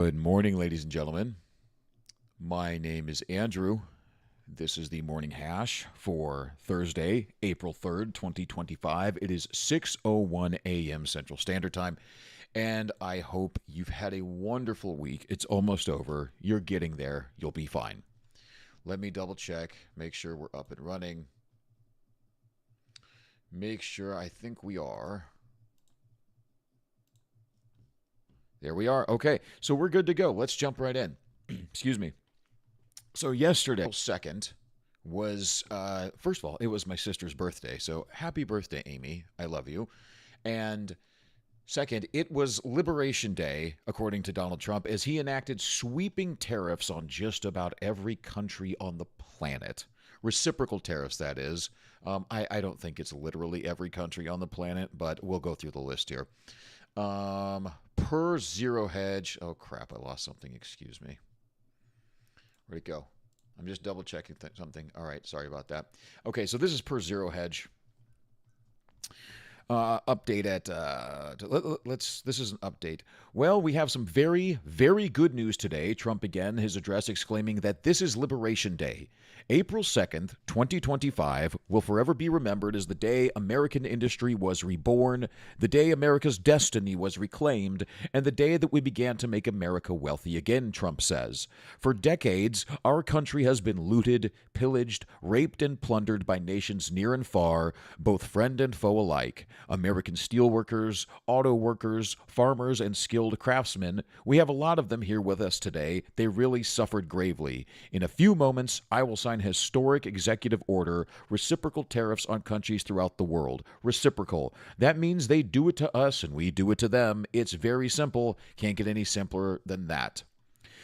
Good morning, ladies and gentlemen. My name is Andrew. This is the morning hash for Thursday, April 3rd, 2025. It is 6:01 a.m. Central Standard Time, and I hope you've had a wonderful week. It's almost over. You're getting there. You'll be fine. Let me double check, make sure we're up and running. Make sure I think we are. There we are. Okay, so we're good to go. Let's jump right in. Excuse me. So yesterday, 2nd, was, first of all, it was my sister's birthday. So happy birthday, Amy. I love you. And second, it was Liberation Day, according to Donald Trump, as he enacted sweeping tariffs on just about every country on the planet. Reciprocal tariffs, that is. I don't think it's literally every country on the planet, but we'll go through the list here. Per zero hedge. Oh, crap. I lost something. Excuse me. Where'd it go? I'm just double checking something. All right. Sorry about that. Okay. So this is per zero hedge. Update at this is an update. Well, we have some very, very good news today. Trump began his address exclaiming that this is Liberation Day. April 2nd, 2025 will forever be remembered as the day American industry was reborn, the day America's destiny was reclaimed, and the day that we began to make America wealthy again, Trump says. For decades, our country has been looted, pillaged, raped, and plundered by nations near and far, both friend and foe alike. American steelworkers, auto workers, farmers, and skilled craftsmen. We have a lot of them here with us today. They really suffered gravely. In a few moments, I will sign a historic executive order, reciprocal tariffs on countries throughout the world. Reciprocal. That means they do it to us and we do it to them. It's very simple. Can't get any simpler than that.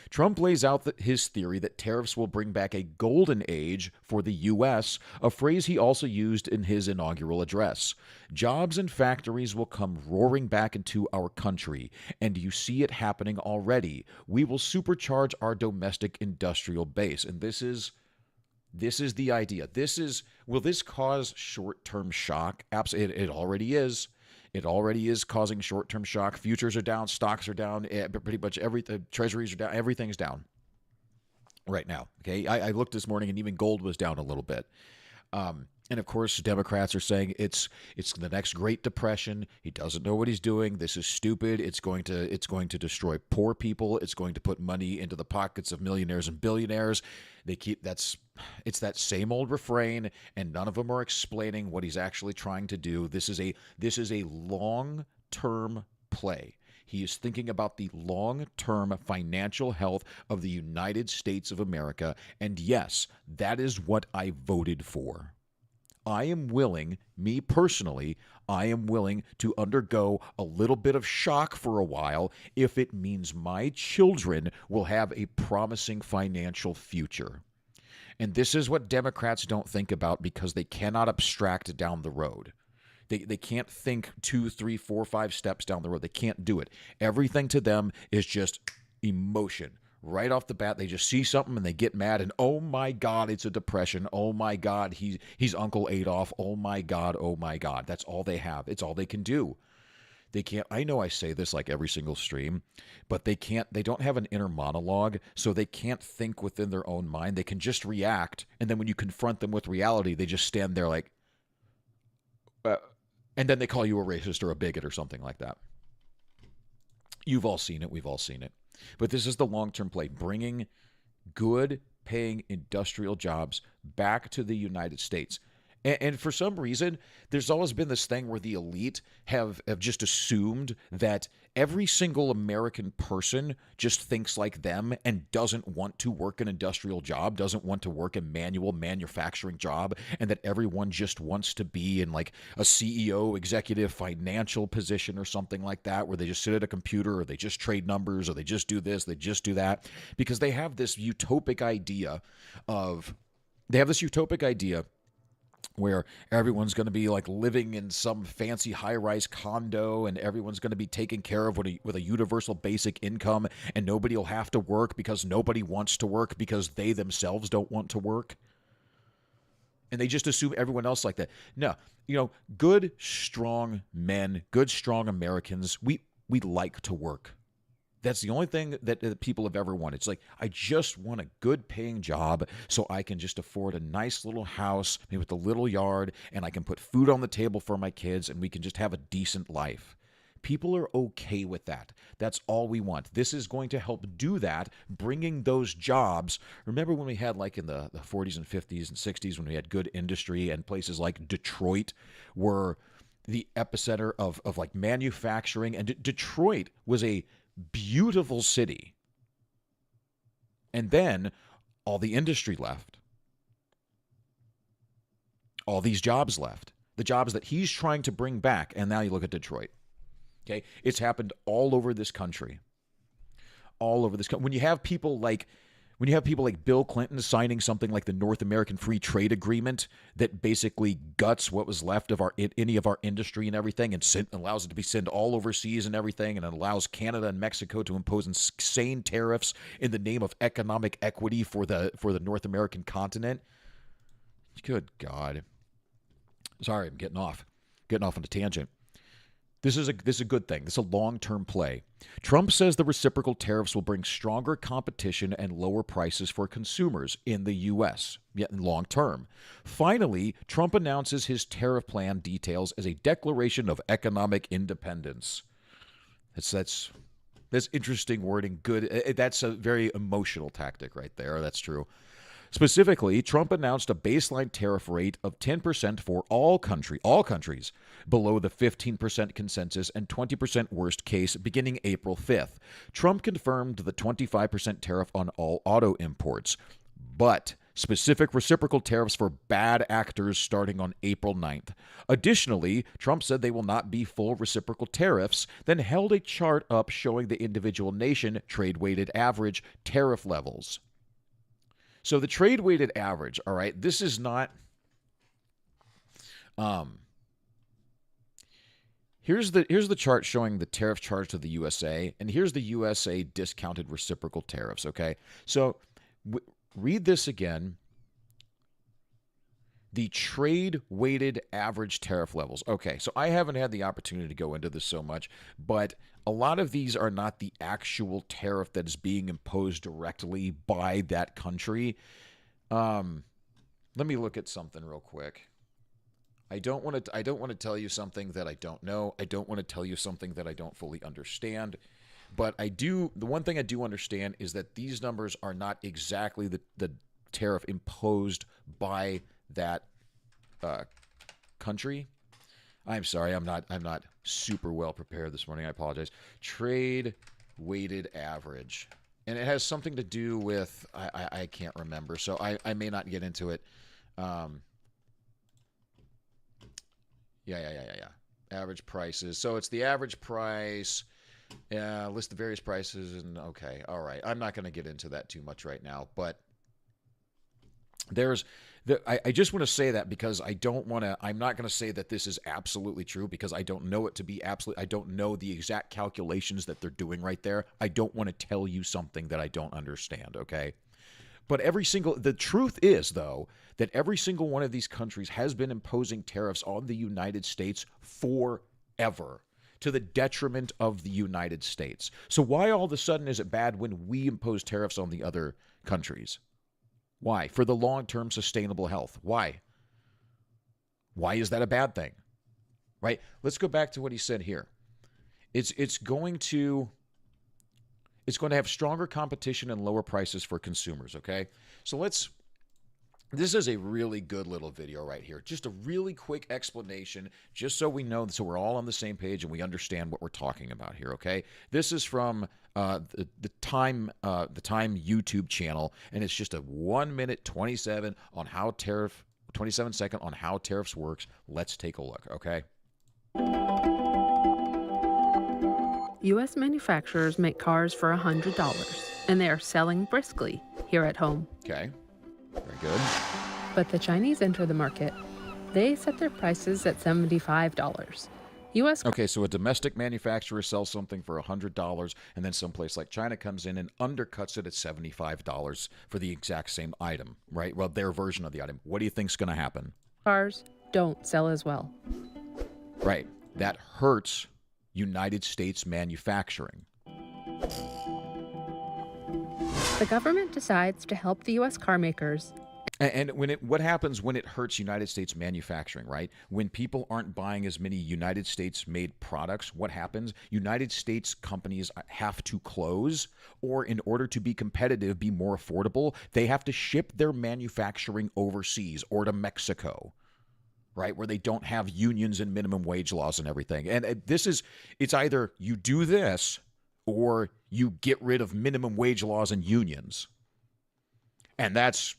Trump lays out his theory that tariffs will bring back a golden age for the U.S., a phrase he also used in his inaugural address. Jobs and factories will come roaring back into our country, and you see it happening already. We will supercharge our domestic industrial base. And this is the idea. Will this cause short-term shock? Absolutely, it already is. It already is causing short-term shock. Futures are down, stocks are down, pretty much everything. Treasuries are down. Everything's down right now. Okay, I looked this morning, and even gold was down a little bit. And of course, Democrats are saying it's the next Great Depression. He doesn't know what he's doing. This is stupid. It's going to destroy poor people. It's going to put money into the pockets of millionaires and billionaires. It's that same old refrain, and none of them are explaining what he's actually trying to do. This is a long-term play. He is thinking about the long-term financial health of the United States of America, and yes, that is what I voted for. I am willing, me personally, I am willing to undergo a little bit of shock for a while if it means my children will have a promising financial future. And this is what Democrats don't think about because they cannot abstract down the road. They can't think 2, 3, 4, 5 steps down the road. They can't do it. Everything to them is just emotion. Right off the bat, they just see something and they get mad and, oh my God, it's a depression. Oh my God, he's Uncle Adolf. Oh my God, oh my God. That's all they have. It's all they can do. They can't, I know I say this like every single stream, but they don't have an inner monologue, so they can't think within their own mind. They can just react, and then when you confront them with reality, they just stand there like, and then they call you a racist or a bigot or something like that. You've all seen it. We've all seen it. But this is the long-term play, bringing good paying industrial jobs back to the United States. And for some reason, there's always been this thing where the elite have just assumed that every single American person just thinks like them and doesn't want to work an industrial job, doesn't want to work a manual manufacturing job, and that everyone just wants to be in like a CEO, executive, financial position or something like that, where they just sit at a computer or they just trade numbers or they just do this, they just do that, because they have this utopic idea where everyone's going to be like living in some fancy high-rise condo and everyone's going to be taken care of with a universal basic income, and nobody will have to work because nobody wants to work because they themselves don't want to work. And they just assume everyone else like that. No, good, strong men, good, strong Americans, we like to work. That's the only thing that people have ever wanted. It's like, I just want a good paying job so I can just afford a nice little house, maybe with a little yard, and I can put food on the table for my kids, and we can just have a decent life. People are okay with that. That's all we want. This is going to help do that, bringing those jobs. Remember when we had, like in the 40s and 50s and 60s, when we had good industry, and places like Detroit were the epicenter of like manufacturing. And Detroit was a beautiful city. And then all the industry left. All these jobs left. The jobs that he's trying to bring back. And now you look at Detroit. Okay? It's happened all over this country. All over this country. When you have people like Bill Clinton signing something like the North American Free Trade Agreement that basically guts what was left of any of our industry and everything, and allows it to be sent all overseas and everything, and it allows Canada and Mexico to impose insane tariffs in the name of economic equity for the North American continent. Good God. Sorry, I'm getting off on a tangent. This is a good thing. This is a long-term play. Trump says the reciprocal tariffs will bring stronger competition and lower prices for consumers in the U.S., yet in long term. Finally, Trump announces his tariff plan details as a declaration of economic independence. That's interesting wording. Good. That's a very emotional tactic right there. That's true. Specifically, Trump announced a baseline tariff rate of 10% for all countries, below the 15% consensus and 20% worst case beginning April 5th. Trump confirmed the 25% tariff on all auto imports, but specific reciprocal tariffs for bad actors starting on April 9th. Additionally, Trump said they will not be full reciprocal tariffs, then held a chart up showing the individual nation trade-weighted average tariff levels. So the trade-weighted average, all right, this is not, here's the chart showing the tariff charged to the USA, and here's the USA discounted reciprocal tariffs, okay? So read this again. The trade-weighted average tariff levels. Okay, so I haven't had the opportunity to go into this so much, but a lot of these are not the actual tariff that is being imposed directly by that country. Let me look at something real quick. I don't want to tell you something that I don't know. I don't want to tell you something that I don't fully understand. But the one thing I do understand is that these numbers are not exactly the tariff imposed by that country. I'm sorry, I'm not super well prepared this morning. I apologize. Trade weighted average, and it has something to do with I can't remember, so I may not get into it. Yeah. Average prices. So it's the average price. List the various prices, and okay, all right. I'm not going to get into that too much right now, but I just want to say that because I'm not going to say that this is absolutely true because I don't know it to be absolute. I don't know the exact calculations that they're doing right there. I don't want to tell you something that I don't understand, okay? But the truth is, though, that every single one of these countries has been imposing tariffs on the United States forever, to the detriment of the United States. So why all of a sudden is it bad when we impose tariffs on the other countries? Why? For the long-term sustainable health. Why? Why is that a bad thing? Right? Let's go back to what he said here. It's going to have stronger competition and lower prices for consumers, okay? So this is a really good little video right here. Just a really quick explanation, just so we know, so we're all on the same page and we understand what we're talking about here, okay? This is from the Time YouTube channel, and it's just a 1 minute 27 on how 27 second on how tariffs works. Let's take a look, okay? U.S. manufacturers make cars for $100, and they are selling briskly here at home. Okay, very good. But the Chinese enter the market. They set their prices at $75. Okay, so a domestic manufacturer sells something for $100, and then someplace like China comes in and undercuts it at $75 for the exact same item, right? Well, their version of the item. What do you think's going to happen? Cars don't sell as well. Right. That hurts United States manufacturing. The government decides to help the U.S. car makers. And what happens when it hurts United States manufacturing, right? When people aren't buying as many United States made products, what happens? United States companies have to close, or in order to be competitive, be more affordable, they have to ship their manufacturing overseas or to Mexico, right? Where they don't have unions and minimum wage laws and everything. And it's either you do this or you get rid of minimum wage laws and unions. And that's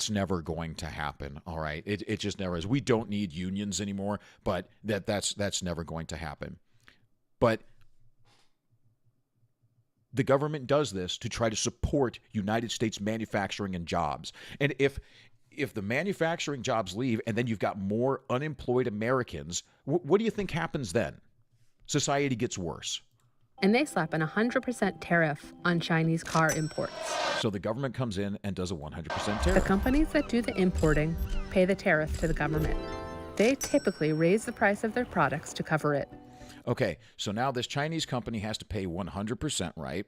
never going to happen. All right. It just never is. We don't need unions anymore, but that's never going to happen. But the government does this to try to support United States manufacturing and jobs. And if the manufacturing jobs leave and then you've got more unemployed Americans, what do you think happens then? Society gets worse. And they slap an 100% tariff on Chinese car imports. So the government comes in and does a 100% The tariff. companies that do the importing pay the tariff to the government. They typically raise the price of their products to cover it. Okay, so now this Chinese company has to pay 100%, right?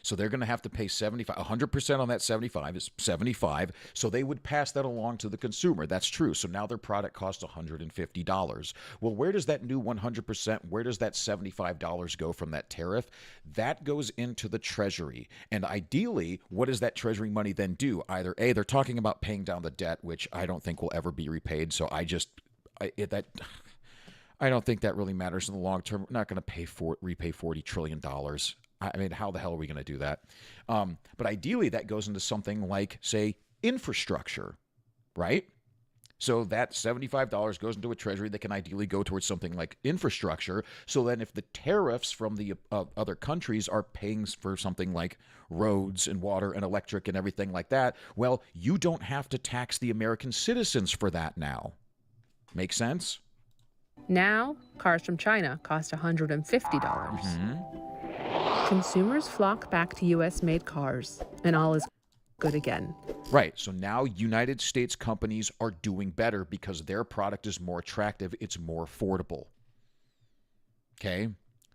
So they're going to have to pay 100% on that 75 is 75. So they would pass that along to the consumer. That's true. So now their product costs $150. Well, where does that new 100%, where does that $75 go from that tariff? That goes into the Treasury. And ideally, what does that Treasury money then do? Either A, they're talking about paying down the debt, which I don't think will ever be repaid. So I don't think that really matters in the long term. We're not going to repay $40 trillion. I mean, how the hell are we going to do that? But ideally, that goes into something like, say, infrastructure, right? So that $75 goes into a treasury that can ideally go towards something like infrastructure. So then if the tariffs from the other countries are paying for something like roads and water and electric and everything like that, well, you don't have to tax the American citizens for that now. Make sense? Now, cars from China cost $150. Consumers flock back to U.S.-made cars, and all is good again. Right. So now United States companies are doing better because their product is more attractive. It's more affordable. Okay.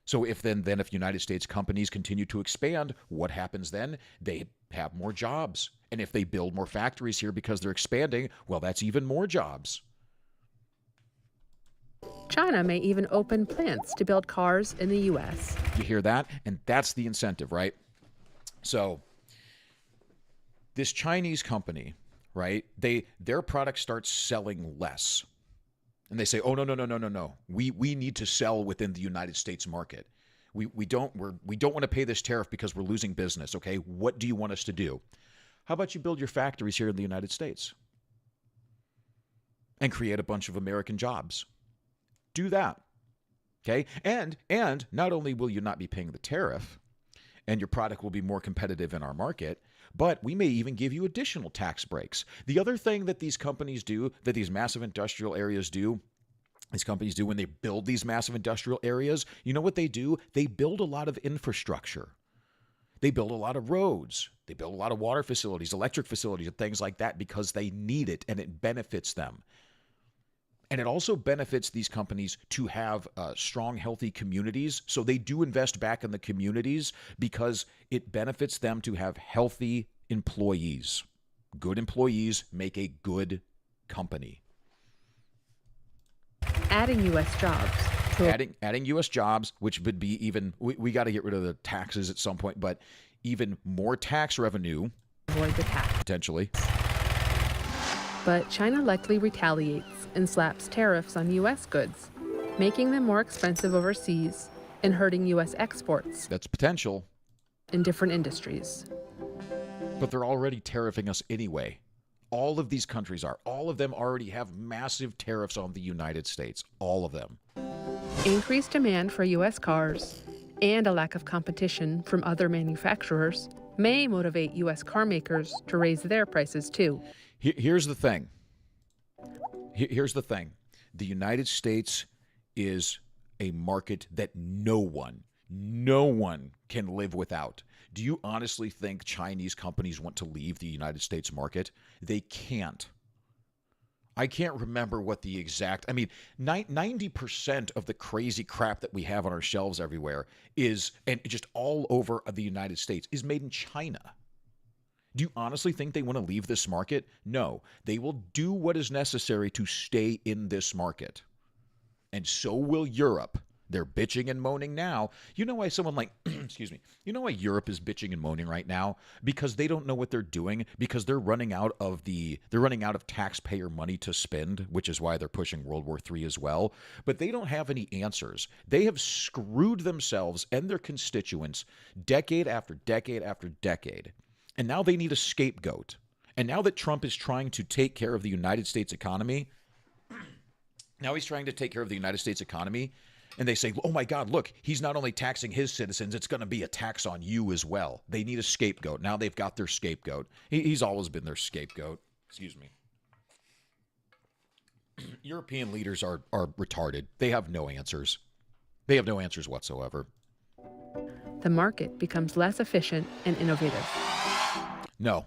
So if United States companies continue to expand, what happens then? They have more jobs. And if they build more factories here because they're expanding, well, that's even more jobs. China may even open plants to build cars in the U.S. You hear that? And that's the incentive, right? So this Chinese company, right? Their product starts selling less. And they say, oh, no. We need to sell within the United States market. We don't want to pay this tariff because we're losing business, okay? What do you want us to do? How about you build your factories here in the United States and create a bunch of American jobs? Do that, okay? And not only will you not be paying the tariff and your product will be more competitive in our market, but we may even give you additional tax breaks. The other thing that these companies do, that these massive industrial areas do, these companies do when they build these massive industrial areas, you know what they do? They build a lot of infrastructure. They build a lot of roads. They build a lot of water facilities, electric facilities, and things like that because they need it and it benefits them. And it also benefits these companies to have strong, healthy communities. So they do invest back in the communities because it benefits them to have healthy employees. Good employees make a good company. Adding U.S. jobs. Adding U.S. jobs, which would be even, we got to get rid of the taxes at some point, but even more tax revenue. Avoid the tax. Potentially. But China likely retaliates and slaps tariffs on U.S. goods, making them more expensive overseas and hurting U.S. exports. That's potential. In different industries. But they're already tariffing us anyway. All of these countries are. All of them already have massive tariffs on the United States. All of them. Increased demand for U.S. cars and a lack of competition from other manufacturers may motivate U.S. car makers to raise their prices too. Here's the thing. Here's the thing. The United States is a market that no one can live without. Do you honestly think Chinese companies want to leave the United States market? They can't. I can't remember what the exact, 90% of the crazy crap that we have on our shelves everywhere is, and just all over the United States, is made in China. Do you honestly think they want to leave this market? No. They will do what is necessary to stay in this market. And so will Europe. They're bitching and moaning now. You know why someone like, excuse me, you know why Europe is bitching and moaning right now? Because they don't know what they're doing, because they're running out of taxpayer money to spend, which is why they're pushing World War III as well. But they don't have any answers. They have screwed themselves and their constituents decade after decade after decade. And now they need a scapegoat. And now that Trump is trying to take care of the United States economy, and they say, oh my God, look, he's not only taxing his citizens, it's going to be a tax on you as well. They need a scapegoat. Now they've got their scapegoat. He's always been their scapegoat. Excuse me. European leaders are retarded. They have no answers. They have no answers whatsoever. The market becomes less efficient and innovative. No,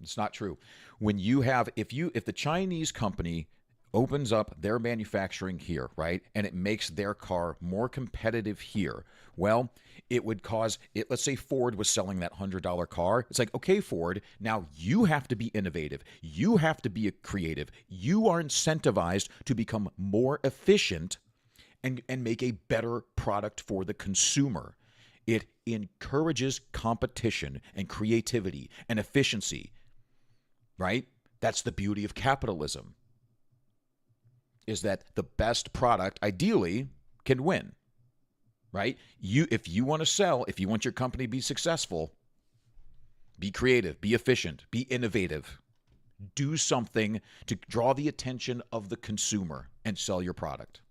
it's not true. When you have, if the Chinese company opens up their manufacturing here, right, and it makes their car more competitive here, well, it would cause it. Let's say Ford was selling that $100 car. It's like, okay, Ford, now you have to be innovative. You have to be creative. You are incentivized to become more efficient and make a better product for the consumer. It encourages competition and creativity and efficiency, right? That's the beauty of capitalism, is that the best product ideally can win, right? If you want to sell, if you want your company to be successful, be creative, be efficient, be innovative. Do something to draw the attention of the consumer and sell your product.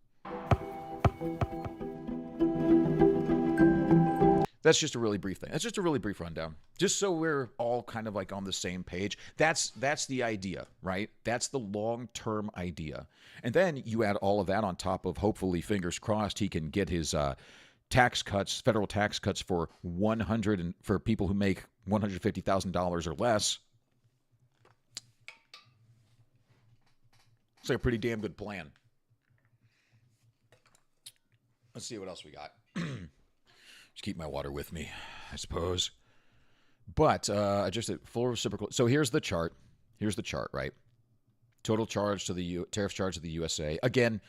That's just a really brief thing. That's just a really brief rundown. Just so we're all kind of like on the same page. That's the idea, right? That's the long-term idea. And then you add all of that on top of, hopefully, fingers crossed, he can get his tax cuts, federal tax cuts for for people who make $150,000 or less. It's like a pretty damn good plan. Let's see what else we got. Just keep my water with me, I suppose. But just a full reciprocal. So here's the chart. Here's the chart, right? Total charge to the tariff charge to the USA. Again,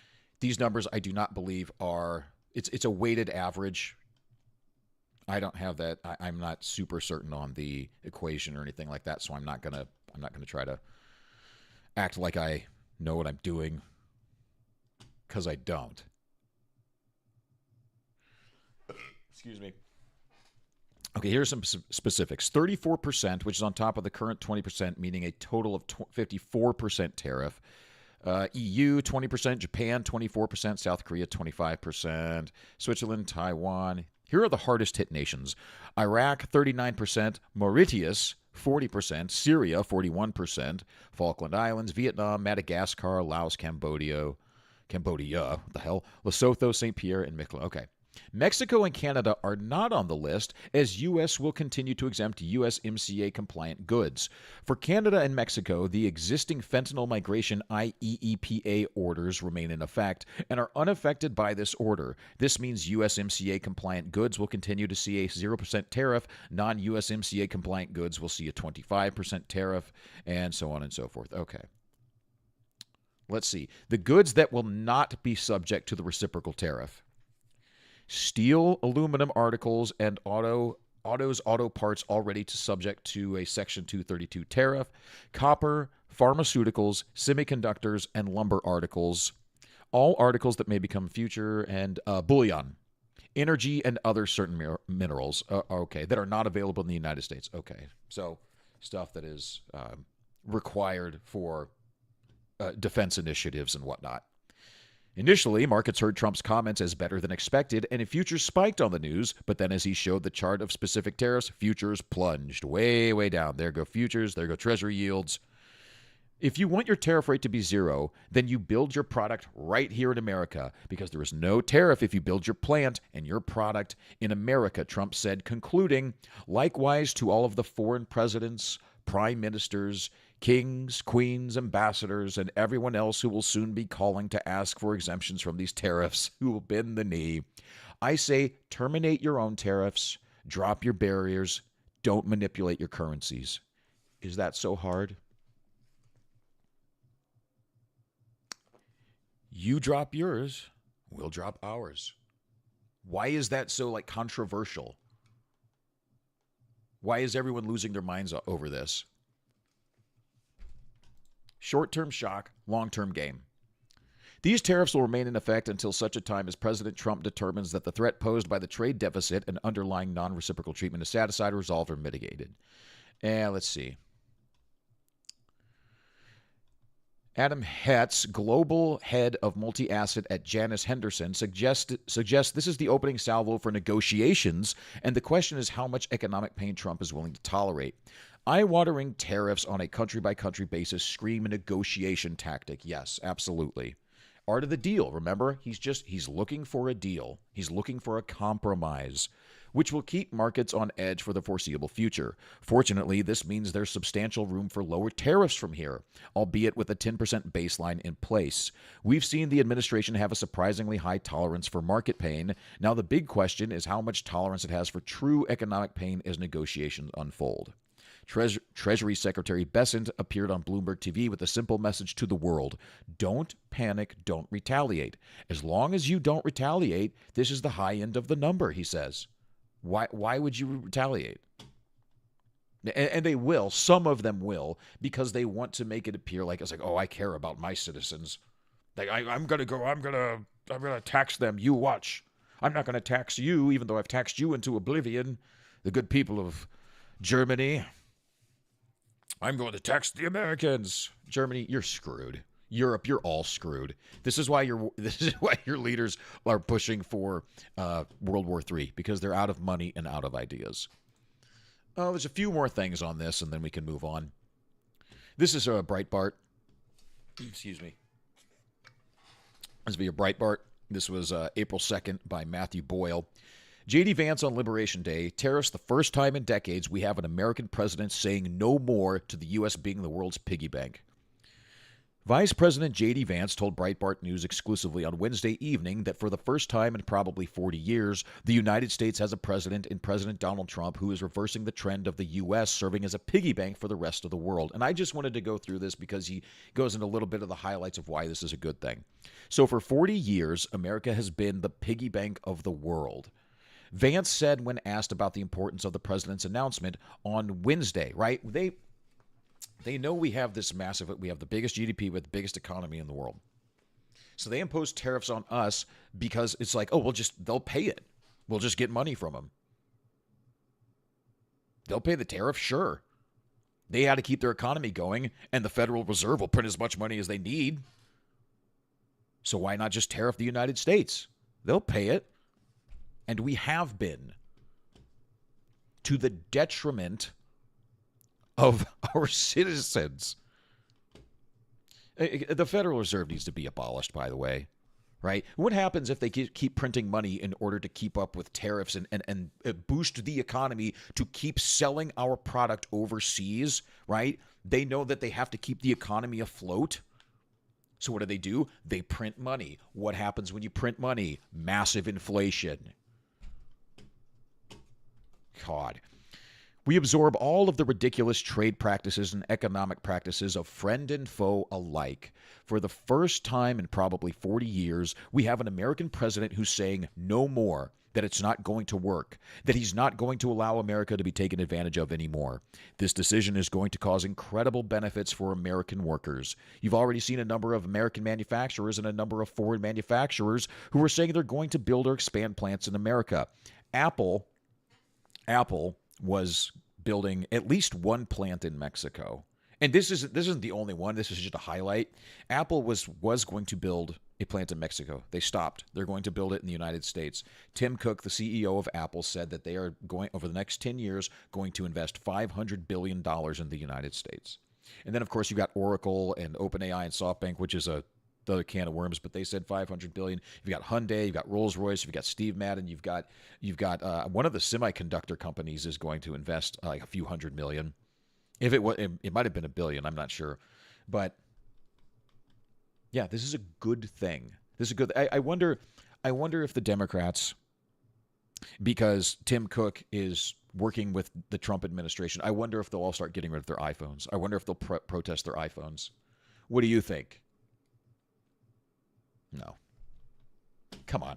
these numbers I do not believe are. It's a weighted average. I don't have that. I'm not super certain on the equation or anything like that. So I'm not gonna try to act like I know what I'm doing, because I don't. Excuse me. Okay, here's some specifics. 34%, which is on top of the current 20%, meaning a total of 54% tariff. EU, 20%. Japan, 24%. South Korea, 25%. Switzerland, Taiwan. Here are the hardest hit nations. Iraq, 39%. Mauritius, 40%. Syria, 41%. Falkland Islands, Vietnam, Madagascar, Laos, Cambodia, what the hell? Lesotho, St. Pierre, and Miquelon. Okay. Mexico and Canada are not on the list, as U.S. will continue to exempt USMCA-compliant goods. For Canada and Mexico, the existing fentanyl migration IEEPA orders remain in effect and are unaffected by this order. This means USMCA-compliant goods will continue to see a 0% tariff. Non-USMCA-compliant goods will see a 25% tariff, and so on and so forth. Okay. Let's see. The goods that will not be subject to the reciprocal tariff: steel, aluminum articles, and auto parts already subject to a Section 232 tariff, copper, pharmaceuticals, semiconductors, and lumber articles, all articles that may become future, and bullion, energy, and other certain minerals, that are not available in the United States. Okay, so stuff that is required for defense initiatives and whatnot. Initially, markets heard Trump's comments as better than expected, and futures spiked on the news, but then as he showed the chart of specific tariffs, futures plunged way, way down. There go futures, there go treasury yields. If you want your tariff rate to be zero, then you build your product right here in America, because there is no tariff if you build your plant and your product in America, Trump said, concluding, likewise to all of the foreign presidents, prime ministers, kings, queens, ambassadors, and everyone else who will soon be calling to ask for exemptions from these tariffs, who will bend the knee. I say, terminate your own tariffs, drop your barriers, don't manipulate your currencies. Is that so hard? You drop yours, we'll drop ours. Why is that so like controversial? Why is everyone losing their minds over this? Short-term shock, long-term game. These tariffs will remain in effect until such a time as President Trump determines that the threat posed by the trade deficit and underlying non-reciprocal treatment is satisfied, resolved, or mitigated. Let's see. Adam Hetz, global head of multi-asset at Janus Henderson, suggests this is the opening salvo for negotiations, and the question is how much economic pain Trump is willing to tolerate. Eye-watering tariffs on a country-by-country basis scream a negotiation tactic. Yes, absolutely. Art of the deal, remember? He's looking for a deal. He's looking for a compromise, which will keep markets on edge for the foreseeable future. Fortunately, this means there's substantial room for lower tariffs from here, albeit with a 10% baseline in place. We've seen the administration have a surprisingly high tolerance for market pain. Now the big question is how much tolerance it has for true economic pain as negotiations unfold. Treasury Secretary Bessent appeared on Bloomberg TV with a simple message to the world. Don't panic, don't retaliate. As long as you don't retaliate, this is the high end of the number, he says. Why would you retaliate? And they will. Some of them will, because they want to make it appear like it's like, oh, I care about my citizens. Like I'm gonna tax them. You watch. I'm not gonna tax you, even though I've taxed you into oblivion. The good people of Germany. I'm going to tax the Americans. Germany, you're screwed. Europe, you're all screwed. This is why your leaders are pushing for World War III, because they're out of money and out of ideas. There's a few more things on this, and then we can move on. This is a Breitbart. Excuse me. This will be a Breitbart. This was April 2nd by Matthew Boyle. J.D. Vance on Liberation Day. Tariffs the first time in decades we have an American president saying no more to the U.S. being the world's piggy bank. Vice President J.D. Vance told Breitbart News exclusively on Wednesday evening that for the first time in probably 40 years, the United States has a president in President Donald Trump who is reversing the trend of the U.S. serving as a piggy bank for the rest of the world. And I just wanted to go through this because he goes into a little bit of the highlights of why this is a good thing. So for 40 years, America has been the piggy bank of the world. Vance said when asked about the importance of the president's announcement on Wednesday, right? They know we have this massive, we have the biggest GDP with the biggest economy in the world. So they impose tariffs on us because it's like, oh, they'll pay it. We'll just get money from them. They'll pay the tariff, sure. They had to keep their economy going, and the Federal Reserve will print as much money as they need. So why not just tariff the United States? They'll pay it. And we have been, to the detriment of our citizens. The Federal Reserve needs to be abolished, by the way, right? What happens if they keep printing money in order to keep up with tariffs and boost the economy to keep selling our product overseas, right? They know that they have to keep the economy afloat. So what do? They print money. What happens when you print money? Massive inflation. God. We absorb all of the ridiculous trade practices and economic practices of friend and foe alike. For the first time in probably 40 years, we have an American president who's saying no more, that it's not going to work, that he's not going to allow America to be taken advantage of anymore. This decision is going to cause incredible benefits for American workers. You've already seen a number of American manufacturers and a number of foreign manufacturers who are saying they're going to build or expand plants in America. Apple was building at least one plant in Mexico. And this isn't the only one. This is just a highlight. Apple was going to build a plant in Mexico. They stopped. They're going to build it in the United States. Tim Cook, the CEO of Apple, said that they are going, over the next 10 years, going to invest $500 billion in the United States. And then, of course, you got Oracle and OpenAI and SoftBank, which is the can of worms, but they said $500 billion. You've got Hyundai, you've got Rolls-Royce, you've got Steve Madden, you've got one of the semiconductor companies is going to invest like a few $100 million. If it might have been $1 billion, I'm not sure, but yeah, this is a good thing. This is a good. I wonder if the Democrats, because Tim Cook is working with the Trump administration. I wonder if they'll all start getting rid of their iPhones. I wonder if they'll protest their iPhones. What do you think? No. Come on.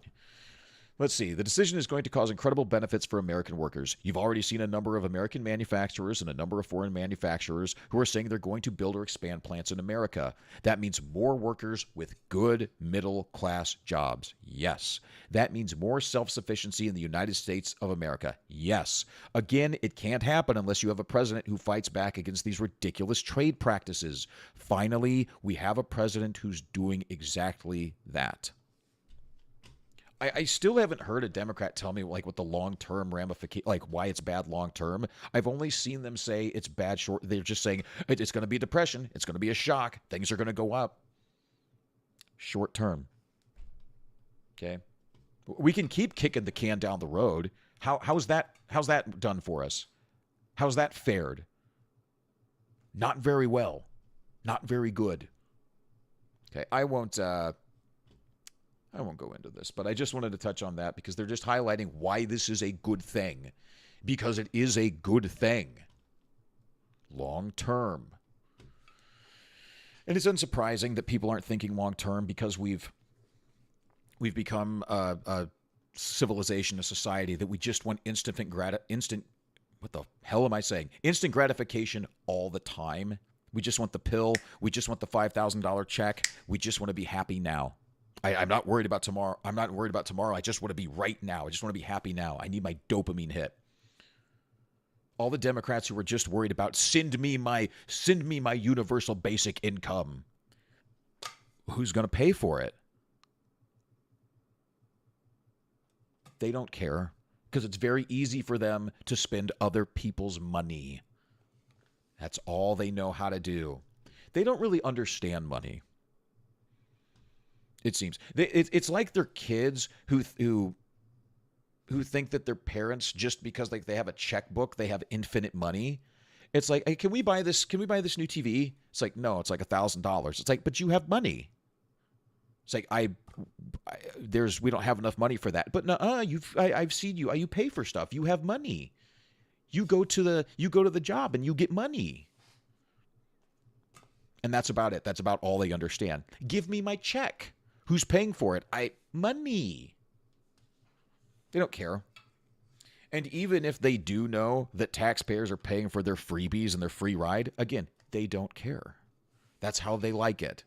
Let's see. The decision is going to cause incredible benefits for American workers. You've already seen a number of American manufacturers and a number of foreign manufacturers who are saying they're going to build or expand plants in America. That means more workers with good middle-class jobs. Yes. That means more self-sufficiency in the United States of America. Yes. Again, it can't happen unless you have a president who fights back against these ridiculous trade practices. Finally, we have a president who's doing exactly that. I still haven't heard a Democrat tell me like what the long-term ramification, like why it's bad long-term. I've only seen them say it's bad short. They're just saying it's going to be a depression. It's going to be a shock. Things are going to go up. Short-term. Okay. We can keep kicking the can down the road. How's that done for us? How's that fared? Not very well. Not very good. Okay. I won't go into this, but I just wanted to touch on that because they're just highlighting why this is a good thing. Because it is a good thing. Long term. And it's unsurprising that people aren't thinking long term because we've become a civilization, a society that we just want instant what the hell am I saying? Instant gratification all the time. We just want the pill. We just want the $5,000 check. We just want to be happy now. I'm not worried about tomorrow. I'm not worried about tomorrow. I just want to be right now. I just want to be happy now. I need my dopamine hit. All the Democrats who are just worried about send me my universal basic income. Who's going to pay for it? They don't care because it's very easy for them to spend other people's money. That's all they know how to do. They don't really understand money. It seems it's like they're kids who think that their parents, just because like they have a checkbook, they have infinite money. It's like, hey, can we buy this new TV? It's like, no, it's like $1,000. It's like, but you have money. It's like we don't have enough money for that. But no, I've seen you. You pay for stuff. You have money. You go to the job and you get money. And that's about it. That's about all they understand. Give me my check. Who's paying for it? Money. They don't care. And even if they do know that taxpayers are paying for their freebies and their free ride, again, they don't care. That's how they like it.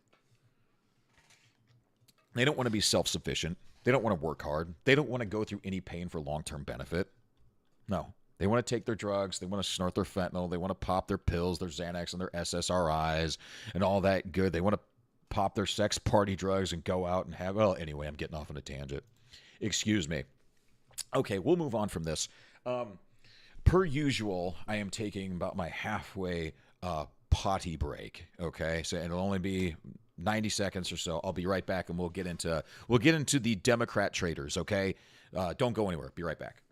They don't want to be self-sufficient. They don't want to work hard. They don't want to go through any pain for long-term benefit. No. They want to take their drugs. They want to snort their fentanyl. They want to pop their pills, their Xanax, and their SSRIs, and all that good. They want to pop their sex party drugs and go out and have... Well, anyway, I'm getting off on a tangent. Excuse me. Okay, we'll move on from this. Per usual, I am taking about my halfway potty break. Okay, so it'll only be 90 seconds or so. I'll be right back, and we'll get into the Democrat traitors. Okay, don't go anywhere. Be right back.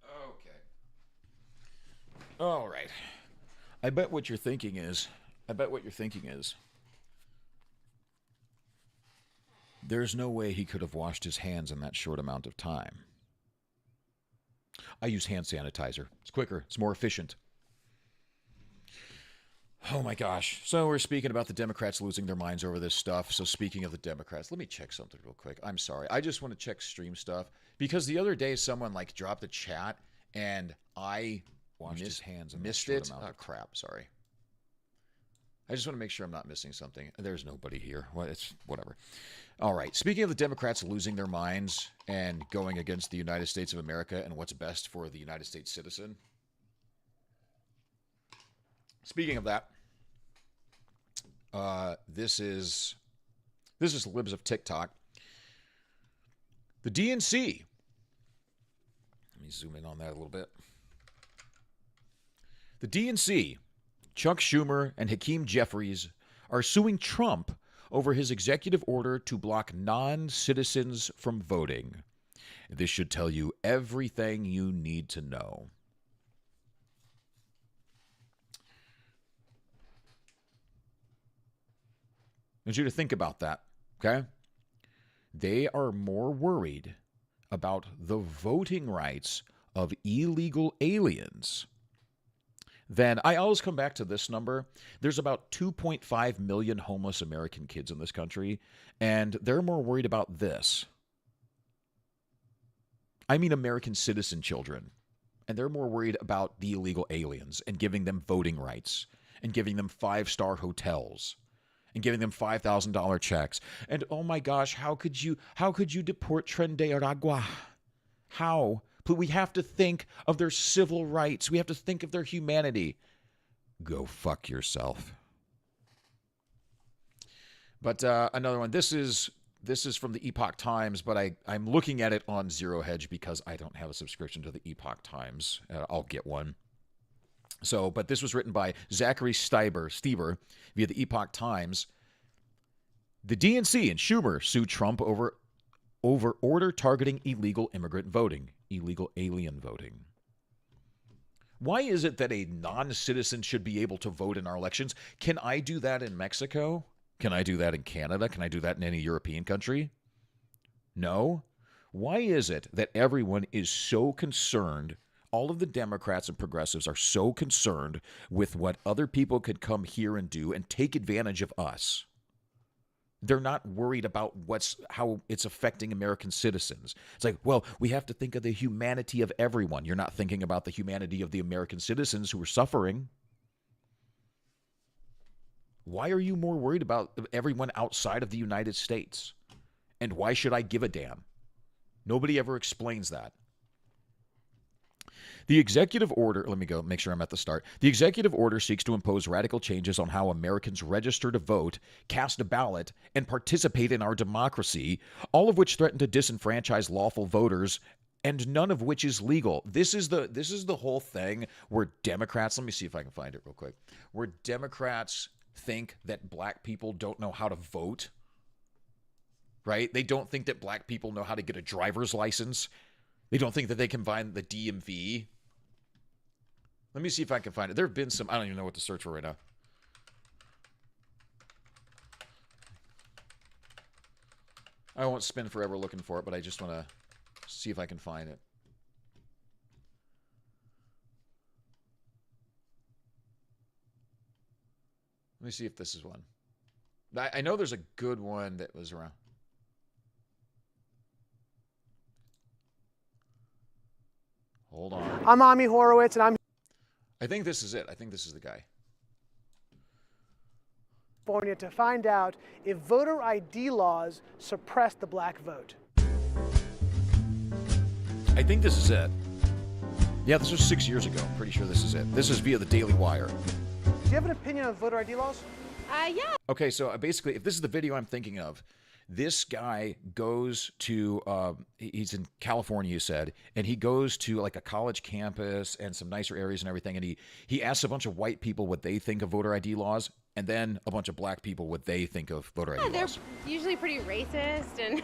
Okay. All right. I bet what you're thinking is, there's no way he could have washed his hands in that short amount of time. I use hand sanitizer. It's quicker. It's more efficient. Oh my gosh. So we're speaking about the Democrats losing their minds over this stuff. So speaking of the Democrats, let me check something real quick. I'm sorry. I just want to check stream stuff because the other day someone like dropped a chat and I missed it. Oh crap. Sorry. I just want to make sure I'm not missing something. There's nobody here. Well, it's whatever. All right. Speaking of the Democrats losing their minds and going against the United States of America and what's best for the United States citizen. Speaking of that, this is libs of TikTok. The DNC. Let me zoom in on that a little bit. The DNC, Chuck Schumer and Hakeem Jeffries, are suing Trump over his executive order to block non-citizens from voting. This should tell you everything you need to know. I want you to think about that, okay? They are more worried about the voting rights of illegal aliens than, I always come back to this number. There's about 2.5 million homeless American kids in this country, and they're more worried about this. I mean American citizen children, and they're more worried about the illegal aliens and giving them voting rights and giving them 5-star hotels and giving them $5,000 checks. And oh my gosh, how could you deport Tren de Aragua? How? But we have to think of their civil rights. We have to think of their humanity. Go fuck yourself. But another one. This is from the Epoch Times, but I'm looking at it on Zero Hedge because I don't have a subscription to the Epoch Times. I'll get one. So, but this was written by Zachary Stieber via the Epoch Times. The DNC and Schumer sued Trump over order targeting illegal immigrant voting, illegal alien voting. Why is it that a non-citizen should be able to vote in our elections? Can I do that in Mexico? Can I do that in Canada? Can I do that in any European country? No. Why is it that everyone is so concerned? All of the Democrats and progressives are so concerned with what other people could come here and do and take advantage of us. They're not worried about how it's affecting American citizens. It's like, well, we have to think of the humanity of everyone. You're not thinking about the humanity of the American citizens who are suffering. Why are you more worried about everyone outside of the United States? And why should I give a damn? Nobody ever explains that. The executive order, let me go make sure I'm at the start. The executive order seeks to impose radical changes on how Americans register to vote, cast a ballot, and participate in our democracy, all of which threaten to disenfranchise lawful voters, and none of which is legal. This is the whole thing where Democrats, let me see if I can find it real quick, where Democrats think that black people don't know how to vote, right? They don't think that black people know how to get a driver's license. They don't think that they can find the DMV. Let me see if I can find it. There have been some, I don't even know what to search for right now. I won't spend forever looking for it, but I just want to see if I can find it. Let me see if this is one. I know there's a good one that was around. Hold on. I'm Ami Horowitz, and I'm I think this is it. I think this is the guy. California to find out if voter ID laws suppress the black vote. I think this is it. Yeah, this was 6 years ago. I'm pretty sure this is it. This is via the Daily Wire. Do you have an opinion on voter ID laws? Yeah. Okay, so basically, if this is the video I'm thinking of, this guy goes to, he's in California, you said, and he goes to like a college campus and some nicer areas and everything, and he asks a bunch of white people what they think of voter ID laws, and then a bunch of black people what they think of voter ID laws. They're usually pretty racist and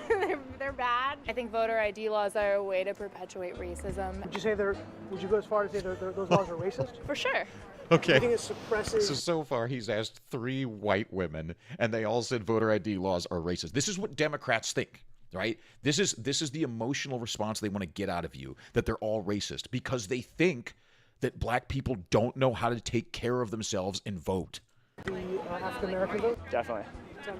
they're bad. I think voter ID laws are a way to perpetuate racism. Would you go as far to say those laws are racist? For sure. Okay. I think it suppresses. So far, he's asked 3 white women, and they all said voter ID laws are racist. This is what Democrats think, right? This is the emotional response they want to get out of you, that they're all racist, because they think that black people don't know how to take care of themselves and vote. The African American vote? Definitely.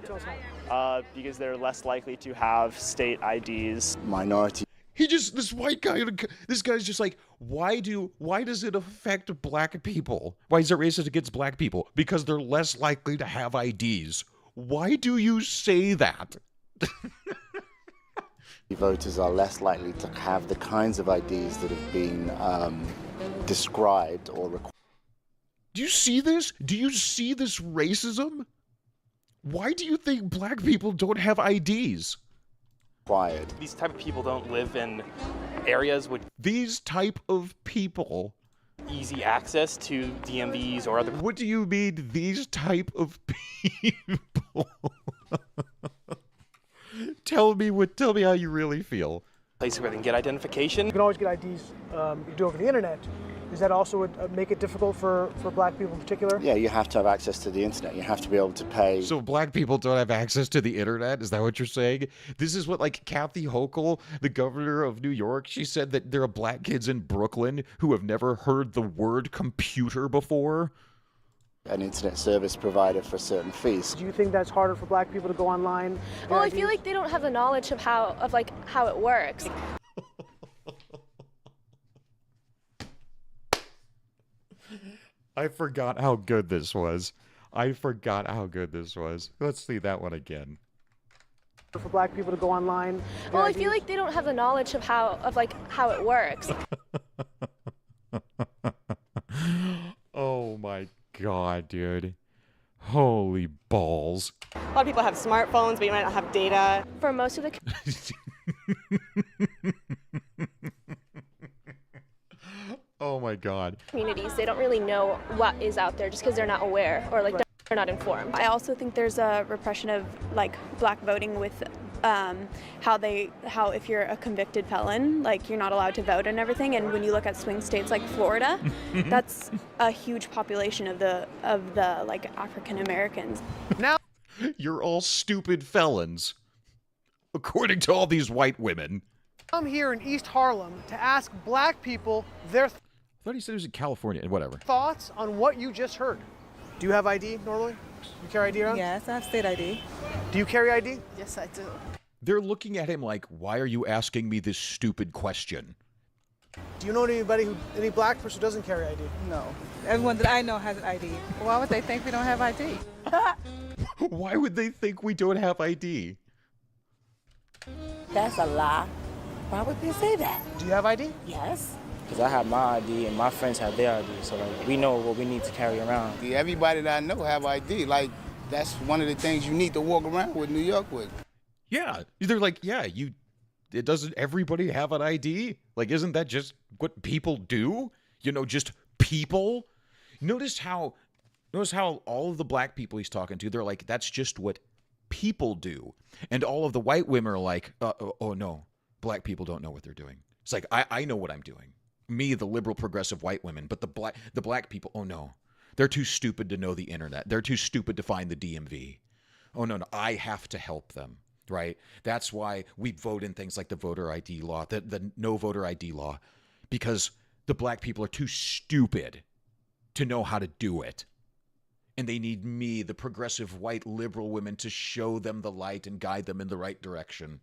Tell us how. Because they're less likely to have state IDs. Minority. This white guy, this guy's just like, why does it affect black people? Why is it racist against black people? Because they're less likely to have IDs. Why do you say that? Voters are less likely to have the kinds of IDs that have been described or required. Do you see this? Do you see this racism? Why do you think black people don't have IDs? These type of people don't live in areas with These type of people. easy access to DMVs or other What do you mean, these type of people? Tell me how you really feel. places where they can get identification. You can always get IDs you do over the internet. Does that also make it difficult for black people in particular? Yeah, you have to have access to the internet. You have to be able to pay. So black people don't have access to the internet? Is that what you're saying? This is what, like, Kathy Hochul, the governor of New York, she said that there are black kids in Brooklyn who have never heard the word computer before. An internet service provider for certain fees. Do you think that's harder for black people to go online? Well, I feel like they don't have the knowledge of how it works. I forgot how good this was. Let's see that one again. For black people to go online? Well, I feel like they don't have the knowledge of how it works. Oh my god, dude. Holy balls. A lot of people have smartphones, but you might not have data. For most of the Oh my god. communities, they don't really know what is out there just because they're not aware or they're not informed. I also think there's a repression of like black voting with how if you're a convicted felon, like you're not allowed to vote and everything. And when you look at swing states like Florida, that's a huge population of the like African Americans. Now You're all stupid felons, according to all these white women. I'm here in East Harlem to ask black people their I thought he said he was in California. Whatever. thoughts on what you just heard. Do you have ID normally? You carry ID around? Yes, I have state ID. Do you carry ID? Yes, I do. They're looking at him like, why are you asking me this stupid question? Do you know any black person who doesn't carry ID? No. Everyone that I know has an ID. Why would they think we don't have ID? Why would they think we don't have ID? That's a lie. Why would they say that? Do you have ID? Yes. Because I have my ID and my friends have their ID, so like we know what we need to carry around. Everybody that I know have ID. Like, that's one of the things you need to walk around with New York with. Yeah. They're like, yeah, doesn't everybody have an ID? Like, isn't that just what people do? You know, just people? Notice how all of the black people he's talking to, they're like, that's just what people do. And all of the white women are like, oh no, black people don't know what they're doing. It's like, I know what I'm doing. Me, the liberal progressive white women, but the black people, oh no, they're too stupid to know the internet. They're too stupid to find the DMV. Oh no, I have to help them, right? That's why we vote in things like the voter ID law, the no voter ID law, because the black people are too stupid to know how to do it. And they need me, the progressive white liberal women, to show them the light and guide them in the right direction.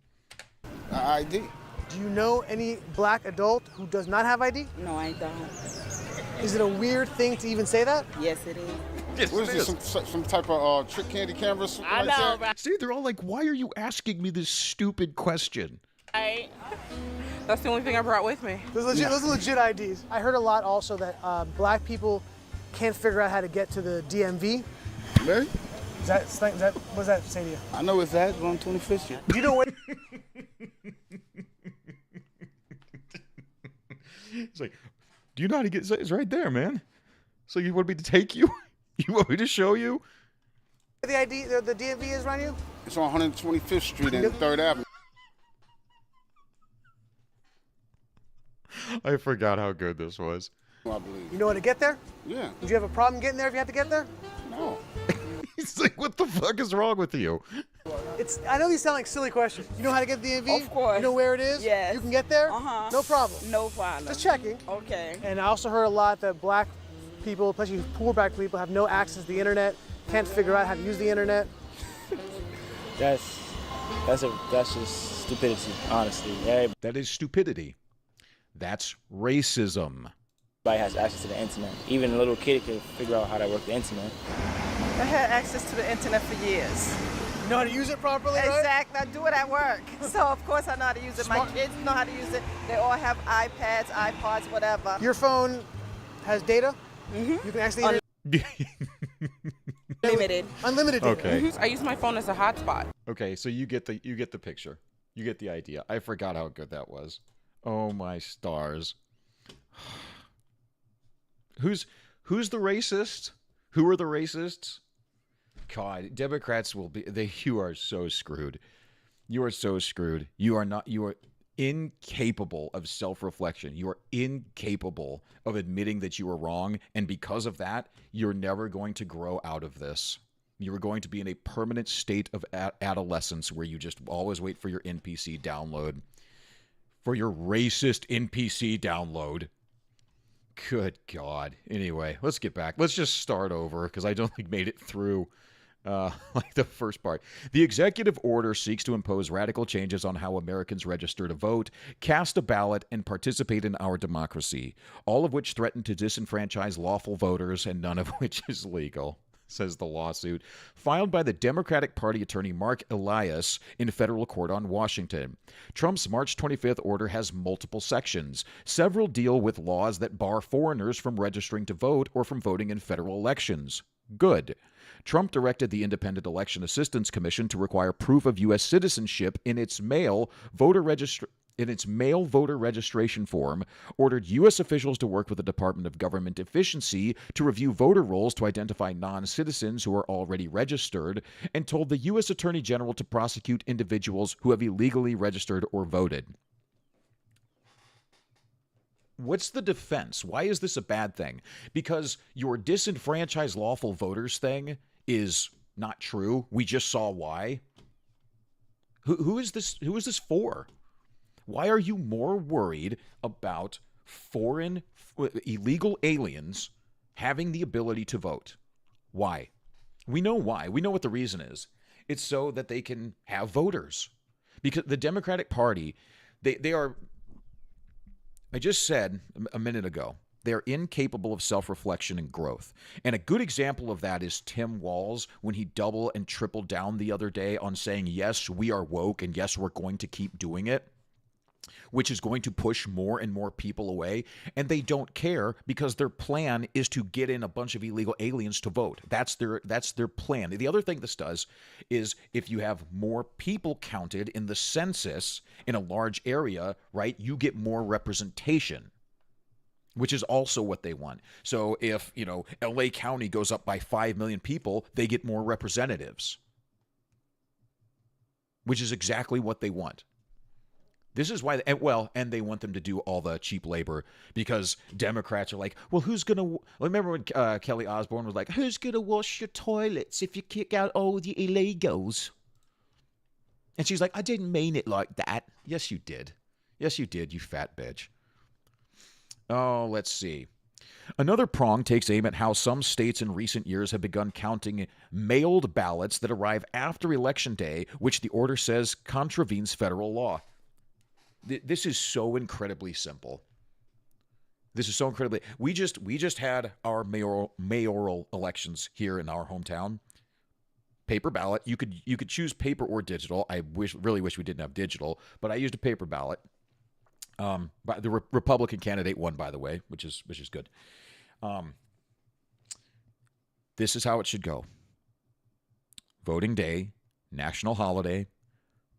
ID. Do you know any black adult who does not have ID? No, I don't. Is it a weird thing to even say that? Yes, it is. Yes, What is this, some type of trick candy camera? I know, right? See, they're all like, why are you asking me this stupid question? That's the only thing I brought with me. Those are legit IDs. I heard a lot also that black people can't figure out how to get to the DMV. Really? What does that say to you? I know it's that, on 25th Street. Do you know where? It's like, do you know how to get? It's right there, man. So you want me to take you? You want me to show you? The DMV is around you? It's on 125th Street and 3rd Avenue. I forgot how good this was. I believe. You know how to get there? Yeah. Would you have a problem getting there if you had to get there? No. He's like, what the fuck is wrong with you? I know these sound like silly questions. You know how to get to the DMV? Of course. You know where it is? Yes. You can get there? Uh-huh. No problem. No problem. Just checking. Okay. And I also heard a lot that black people, especially poor black people, have no access to the internet, can't figure out how to use the internet. That's just stupidity, honestly. That is stupidity. That's racism. Everybody has access to the internet. Even a little kid can figure out how to work the internet. I had access to the internet for years. You know how to use it properly, right? Exactly. I do it at work. So, of course, I know how to use it. Smart. My kids know how to use it. They all have iPads, iPods, whatever. Your phone has data. You can actually Unlimited. Unlimited data. Okay. I use my phone as a hotspot. Okay, so you get the picture. You get the idea. I forgot how good that was. Oh my stars. Who's the racist? Who are the racists? God, Democrats will be you are so screwed. You are so screwed. You are incapable of self-reflection. You are incapable of admitting that you are wrong, and because of that, you're never going to grow out of this. You are going to be in a permanent state of adolescence where you just always wait for your NPC download. For your racist NPC download. Good God. Anyway, let's get back. Let's just start over because I don't think made it through like the first part. The executive order seeks to impose radical changes on how Americans register to vote, cast a ballot, and participate in our democracy, all of which threaten to disenfranchise lawful voters and none of which is legal, says the lawsuit, filed by the Democratic Party attorney Mark Elias in federal court on Washington. Trump's March 25th order has multiple sections. Several deal with laws that bar foreigners from registering to vote or from voting in federal elections. Good. Trump directed the Independent Election Assistance Commission to require proof of U.S. citizenship in its mail voter registration form, ordered U.S. officials to work with the Department of Government Efficiency to review voter rolls to identify non-citizens who are already registered, and told the U.S. Attorney General to prosecute individuals who have illegally registered or voted. What's the defense? Why is this a bad thing? Because your disenfranchised lawful voters thing is not true. We just saw why. Who is this? Who is this for? Why are you more worried about foreign illegal aliens having the ability to vote? Why? We know why. We know what the reason is. It's so that they can have voters. Because the Democratic Party, they are, I just said a minute ago, they're incapable of self-reflection and growth. And a good example of that is Tim Walz when he double and tripled down the other day on saying, yes, we are woke and yes, we're going to keep doing it, which is going to push more and more people away. And they don't care because their plan is to get in a bunch of illegal aliens to vote. That's their plan. The other thing this does is if you have more people counted in the census in a large area, right, you get more representation, which is also what they want. So if, LA County goes up by 5 million people, they get more representatives, which is exactly what they want. This is why, and they want them to do all the cheap labor because Democrats are like, well, who's going to, remember when Kelly Osbourne was like, who's going to wash your toilets if you kick out all the illegals? And she's like, I didn't mean it like that. Yes, you did. Yes, you did, you fat bitch. Oh, let's see. Another prong takes aim at how some states in recent years have begun counting mailed ballots that arrive after Election Day, which the order says contravenes federal law. This is so incredibly simple. This is so incredibly. We just had our mayoral elections here in our hometown. Paper ballot. You could choose paper or digital. I really wish we didn't have digital, but I used a paper ballot. But the Republican candidate won, by the way, which is good. This is how it should go. Voting day, national holiday,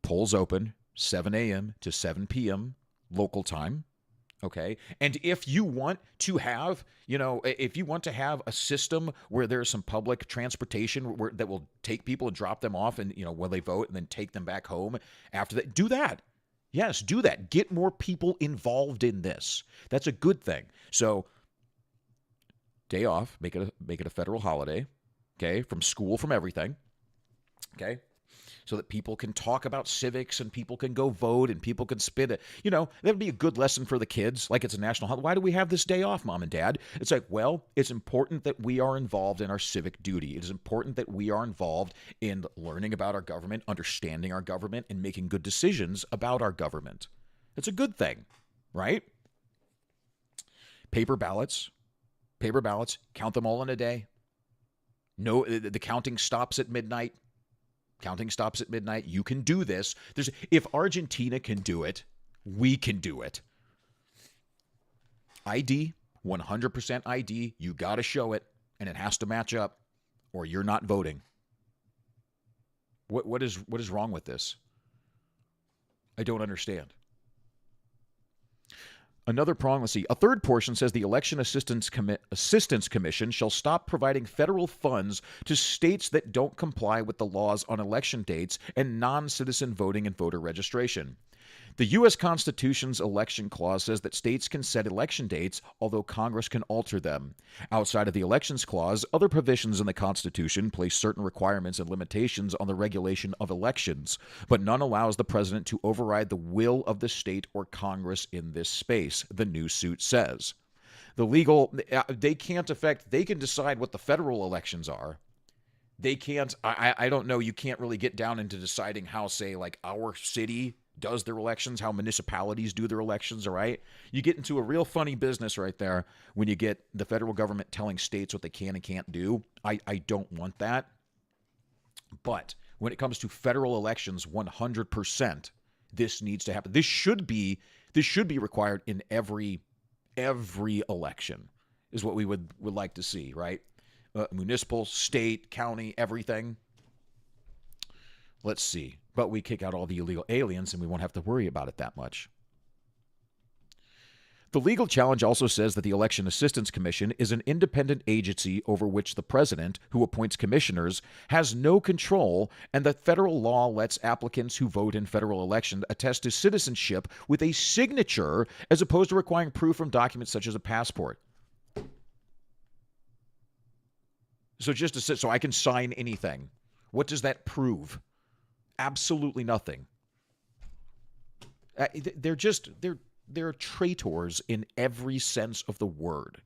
polls open, 7 a.m. to 7 p.m. local time. Okay. And if you want to have, a system where there's some public transportation that will take people and drop them off and, when they vote and then take them back home after that, do that. Yes, do that. Get more people involved in this. That's a good thing. So, day off, make it a federal holiday, okay, from school, from everything, okay, so that people can talk about civics and people can go vote and people can spit it. That would be a good lesson for the kids, like it's a national holiday. Why do we have this day off, Mom and Dad? It's like, well, it's important that we are involved in our civic duty. It is important that we are involved in learning about our government, understanding our government, and making good decisions about our government. It's a good thing, right? Paper ballots, count them all in a day. No, the counting stops at midnight. Counting stops at midnight. You can do this. If Argentina can do it, we can do it. ID, 100% ID. You got to show it, and it has to match up, or you're not voting. What is wrong with this? I don't understand. Another prong, let's see. A third portion says the Election Assistance Commission shall stop providing federal funds to states that don't comply with the laws on election dates and non-citizen voting and voter registration. The U.S. Constitution's election clause says that states can set election dates, although Congress can alter them. Outside of the elections clause, other provisions in the Constitution place certain requirements and limitations on the regulation of elections, but none allows the president to override the will of the state or Congress in this space, the new suit says. They can't affect, they can decide what the federal elections are. They can't, I don't know, you can't really get down into deciding how, say, like our city does their elections, how municipalities do their elections, all right? You get into a real funny business right there when you get the federal government telling states what they can and can't do. I don't want that. But when it comes to federal elections, 100%, this needs to happen. This should be required in every election, is what we would like to see, right? Municipal, state, county, everything. Let's see. But we kick out all the illegal aliens and we won't have to worry about it that much. The legal challenge also says that the Election Assistance Commission is an independent agency over which the president, who appoints commissioners, has no control, and that federal law lets applicants who vote in federal elections attest to citizenship with a signature as opposed to requiring proof from documents such as a passport. So just to say, so I can sign anything. What does that prove? Absolutely nothing. They're traitors in every sense of the word.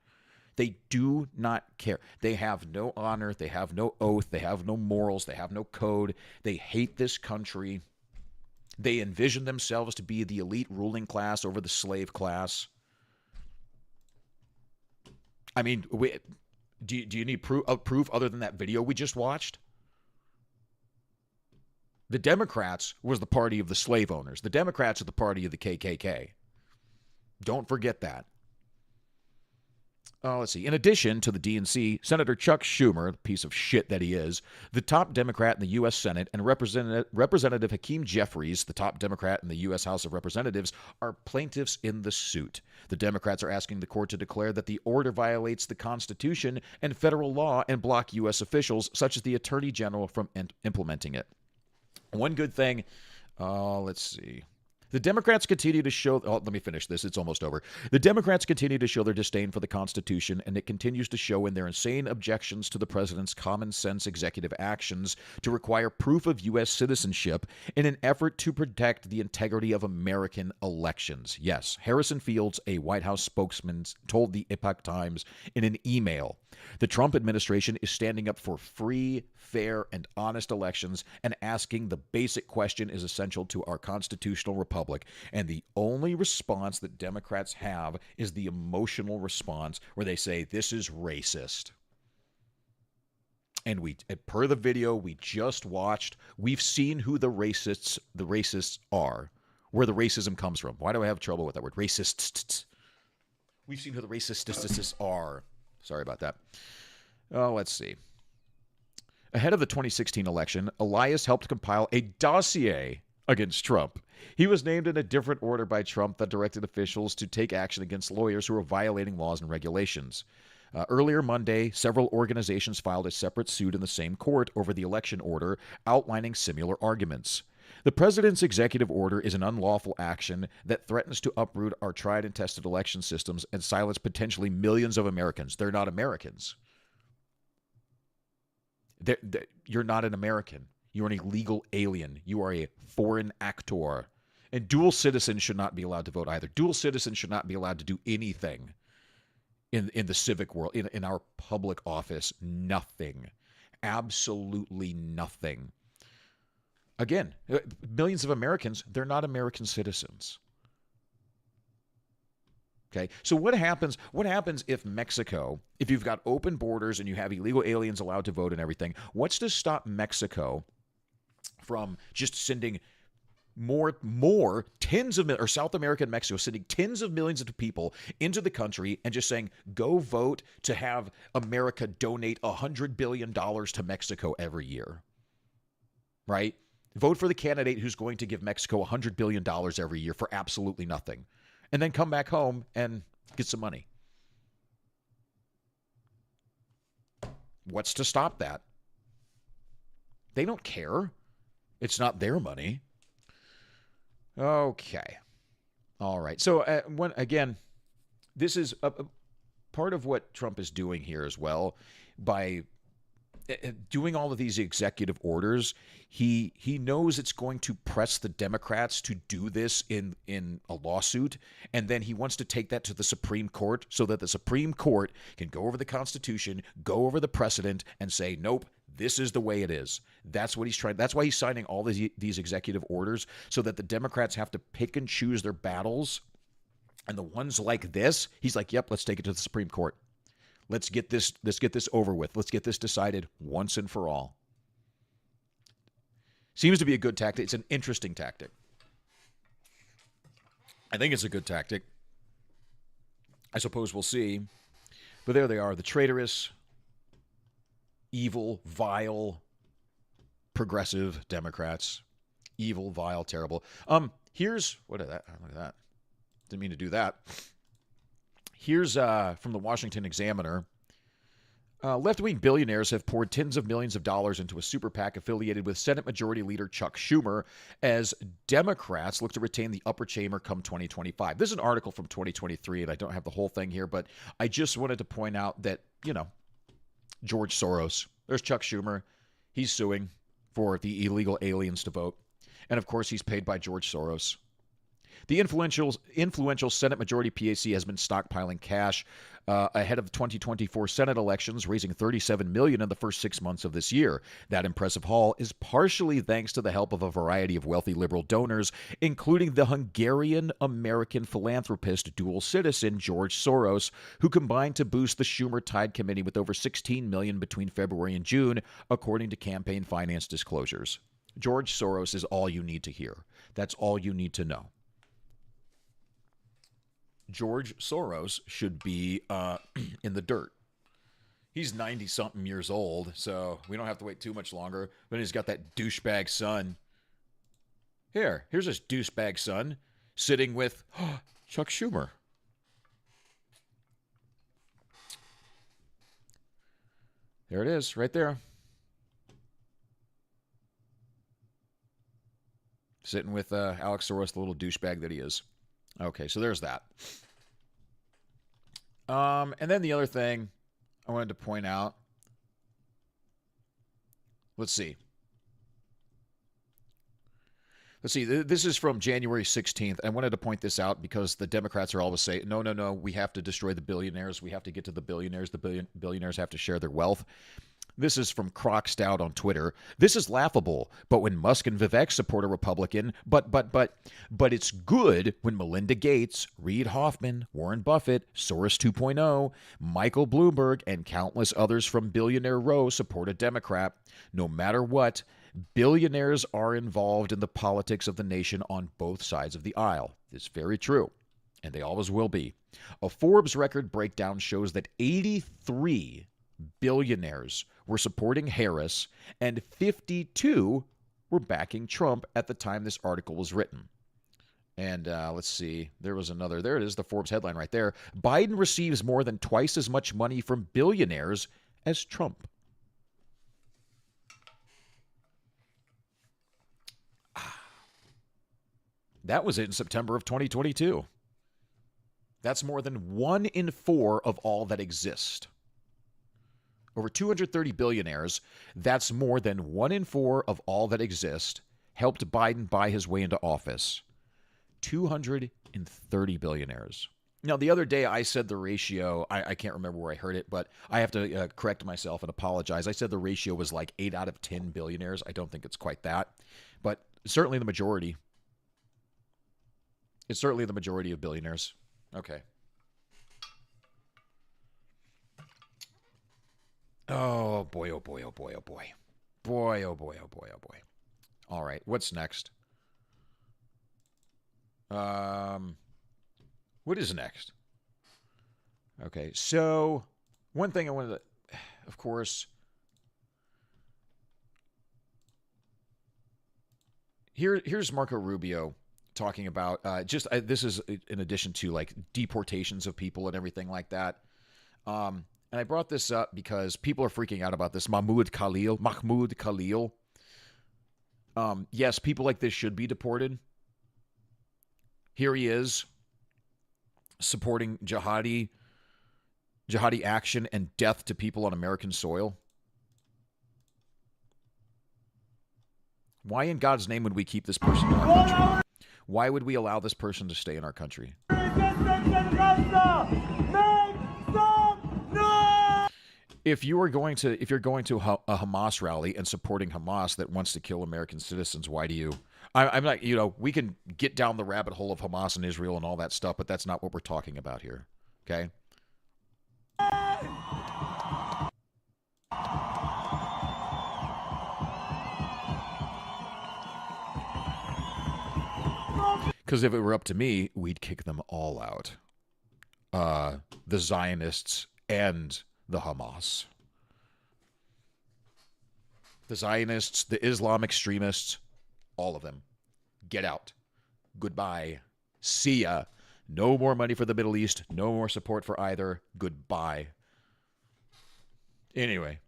They do not care. They have no honor. They have no oath. They have no morals. They have no code. They hate this country. They envision themselves to be the elite ruling class over the slave class. I mean, do you need proof other than that video we just watched? The Democrats was the party of the slave owners. The Democrats are the party of the KKK. Don't forget that. Let's see. In addition to the DNC, Senator Chuck Schumer, the piece of shit that he is, the top Democrat in the U.S. Senate, and Representative Hakeem Jeffries, the top Democrat in the U.S. House of Representatives, are plaintiffs in the suit. The Democrats are asking the court to declare that the order violates the Constitution and federal law and block U.S. officials, such as the Attorney General, from implementing it. One good thing, let's see. The Democrats continue to show, let me finish this, it's almost over. The Democrats continue to show their disdain for the Constitution, and it continues to show in their insane objections to the president's common sense executive actions to require proof of U.S. citizenship in an effort to protect the integrity of American elections. Yes, Harrison Fields, a White House spokesman, told the Epoch Times in an email, the Trump administration is standing up for free, fair, and honest elections, and asking the basic question is essential to our constitutional republic. And the only response that Democrats have is the emotional response where they say, this is racist. And per the video we just watched, we've seen who the racists are, where the racism comes from. Why do I have trouble with that word? Racists. We've seen who the racists are. Sorry about that. Let's see. Ahead of the 2016 election, Elias helped compile a dossier against Trump. He was named in a different order by Trump that directed officials to take action against lawyers who were violating laws and regulations. Earlier Monday, several organizations filed a separate suit in the same court over the election order, outlining similar arguments. The president's executive order is an unlawful action that threatens to uproot our tried and tested election systems and silence potentially millions of Americans. They're not Americans. You're not an American. You're an illegal alien. You are a foreign actor. And dual citizens should not be allowed to vote either. Dual citizens should not be allowed to do anything in the civic world, in our public office. Nothing. Absolutely nothing. Again, millions of Americans, they're not American citizens. Okay, so what happens if Mexico, if you've got open borders and you have illegal aliens allowed to vote and everything, what's to stop Mexico from just sending more tens of or South America and Mexico sending tens of millions of people into the country and just saying, go vote to have America donate $100 billion to Mexico every year. Right? Vote for the candidate who's going to give Mexico $100 billion every year for absolutely nothing. And then come back home and get some money. What's to stop that? They don't care. It's not their money. Okay. All right. So, again, this is a part of what Trump is doing here as well. By doing all of these executive orders, he knows it's going to press the Democrats to do this in a lawsuit, and then he wants to take that to the Supreme Court so that the Supreme Court can go over the Constitution, go over the precedent, and say, nope, this is the way it is. That's what he's trying. That's why he's signing all these executive orders, so that the Democrats have to pick and choose their battles. And the ones like this, he's like, yep, let's take it to the Supreme Court. Let's get this over with. Let's get this decided once and for all. Seems to be a good tactic. It's an interesting tactic. I think it's a good tactic. I suppose we'll see. But there they are, the traitorous, evil, vile, progressive Democrats. Evil, vile, terrible. Here's what is that? Look at that. Didn't mean to do that. Here's from the Washington Examiner. Left-wing billionaires have poured tens of millions of dollars into a super PAC affiliated with Senate Majority Leader Chuck Schumer as Democrats look to retain the upper chamber come 2025. This is an article from 2023, and I don't have the whole thing here, but I just wanted to point out that, George Soros, there's Chuck Schumer. He's suing for the illegal aliens to vote. And, of course, he's paid by George Soros. The influential Senate Majority PAC has been stockpiling cash ahead of the 2024 Senate elections, raising $37 million in the first 6 months of this year. That impressive haul is partially thanks to the help of a variety of wealthy liberal donors, including the Hungarian-American philanthropist dual citizen George Soros, who combined to boost the Schumer-Tide Committee with over $16 million between February and June, according to campaign finance disclosures. George Soros is all you need to hear. That's all you need to know. George Soros should be in the dirt. He's 90-something years old, so we don't have to wait too much longer. But he's got that douchebag son. Here's his douchebag son sitting with Chuck Schumer. There it is, right there. Sitting with Alex Soros, the little douchebag that he is. Okay, so there's that. And then the other thing I wanted to point out. Let's see. This is from January 16th. I wanted to point this out because the Democrats are always saying, no, we have to destroy the billionaires. We have to get to the billionaires. The billionaires have to share their wealth. This is from Croc Stout on Twitter. This is laughable, but when Musk and Vivek support a Republican, but it's good when Melinda Gates, Reid Hoffman, Warren Buffett, Soros 2.0, Michael Bloomberg, and countless others from Billionaire Row support a Democrat. No matter what, billionaires are involved in the politics of the nation on both sides of the aisle. It's very true, and they always will be. A Forbes record breakdown shows that 83 billionaires were supporting Harris, and 52 were backing Trump at the time this article was written. And let's see, there was another. There it is, the Forbes headline right there. Biden receives more than twice as much money from billionaires as Trump. That was in September of 2022. That's more than 1 in 4 of all that exist. Over 230 billionaires, that's more than 1 in 4 of all that exist, helped Biden buy his way into office. 230 billionaires. Now, the other day I said the ratio, I can't remember where I heard it, but I have to correct myself and apologize. I said the ratio was like 8 out of 10 billionaires. I don't think it's quite that, but certainly the majority. It's certainly the majority of billionaires. Okay. Oh boy, oh boy, oh boy, oh boy. Boy, oh boy, oh boy, oh boy. All right, what's next? What is next? Okay, so one thing I wanted to, of course, here's Marco Rubio talking about this is in addition to like deportations of people and everything like that. And I brought this up because people are freaking out about this. Mahmoud Khalil. Yes, people like this should be deported. Here he is supporting jihadi action and death to people on American soil. Why in God's name would we keep this person in our country? Why would we allow this person to stay in our country? If you're going to a Hamas rally and supporting Hamas that wants to kill American citizens, why do you? I'm not, we can get down the rabbit hole of Hamas and Israel and all that stuff, but that's not what we're talking about here. Okay? Because if it were up to me, we'd kick them all out. The Zionists and the Hamas. The Zionists, the Islam extremists, all of them. Get out. Goodbye. See ya. No more money for the Middle East. No more support for either. Goodbye. Anyway.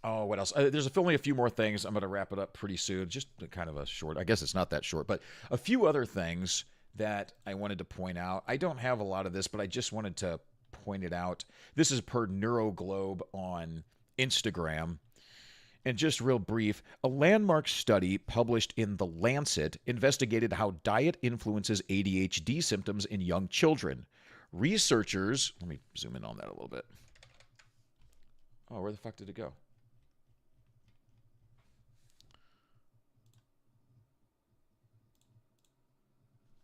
Oh, what else? There's only a few more things. I'm going to wrap it up pretty soon. Just kind of a short. I guess it's not that short, but a few other things that I wanted to point out. I don't have a lot of this, but I just wanted to point it out. This is per Neuroglobe on Instagram. And just real brief, a landmark study published in The Lancet investigated how diet influences ADHD symptoms in young children. Researchers, let me zoom in on that a little bit. Oh, where the fuck did it go?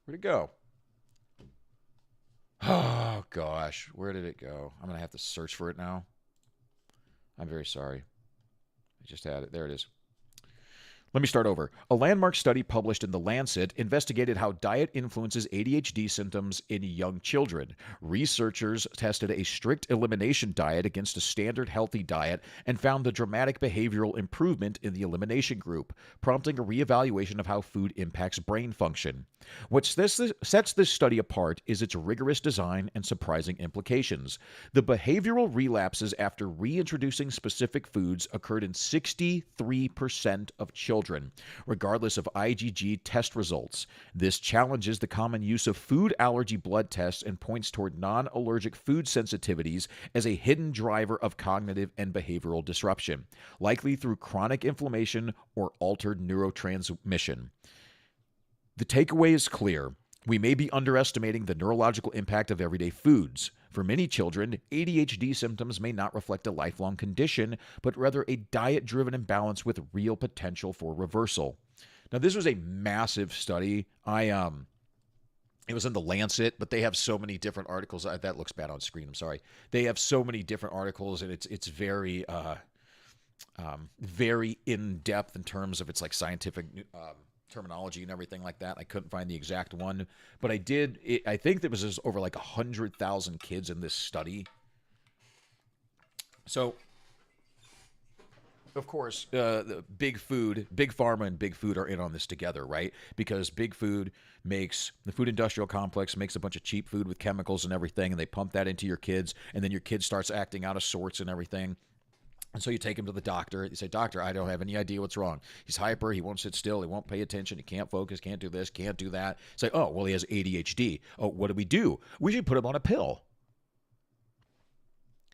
Where'd it go? Oh, gosh. Where did it go? I'm going to have to search for it now. I'm very sorry. I just had it. There it is. Let me start over. A landmark study published in The Lancet investigated how diet influences ADHD symptoms in young children. Researchers tested a strict elimination diet against a standard healthy diet and found a dramatic behavioral improvement in the elimination group, prompting a reevaluation of how food impacts brain function. What sets this study apart is its rigorous design and surprising implications. The behavioral relapses after reintroducing specific foods occurred in 63% of children, regardless of IgG test results. This challenges the common use of food allergy blood tests and points toward non-allergic food sensitivities as a hidden driver of cognitive and behavioral disruption, likely through chronic inflammation or altered neurotransmission. The takeaway is clear. We may be underestimating the neurological impact of everyday foods. For many children, ADHD symptoms may not reflect a lifelong condition, but rather a diet-driven imbalance with real potential for reversal. Now, this was a massive study. It was in The Lancet, but they have so many different articles. That looks bad on screen. I'm sorry. They have so many different articles, and it's very very in-depth in terms of its like scientific terminology and everything like that. I couldn't find the exact one, but I think there was just over like 100,000 kids in this study. So, of course, the big pharma and big food are in on this together, right? Because big food makes, the food industrial complex makes a bunch of cheap food with chemicals and everything, and they pump that into your kids, and then your kid starts acting out of sorts and everything. And so you take him to the doctor. You say, "Doctor, I don't have any idea what's wrong. He's hyper. He won't sit still. He won't pay attention. He can't focus. Can't do this. Can't do that." Say, "Oh, well, he has ADHD. Oh, what do we do? We should put him on a pill.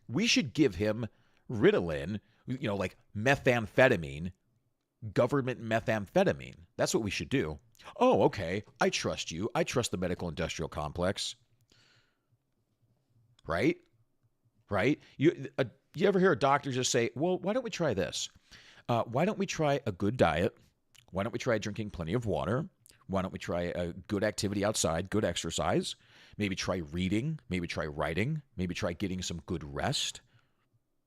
We should give him Ritalin, like methamphetamine, government methamphetamine. That's what we should do." "Oh, okay. I trust you. I trust the medical industrial complex." Right? You ever hear a doctor just say, "Well, why don't we try this? Why don't we try a good diet? Why don't we try drinking plenty of water? Why don't we try a good activity outside, good exercise? Maybe try reading, maybe try writing, maybe try getting some good rest.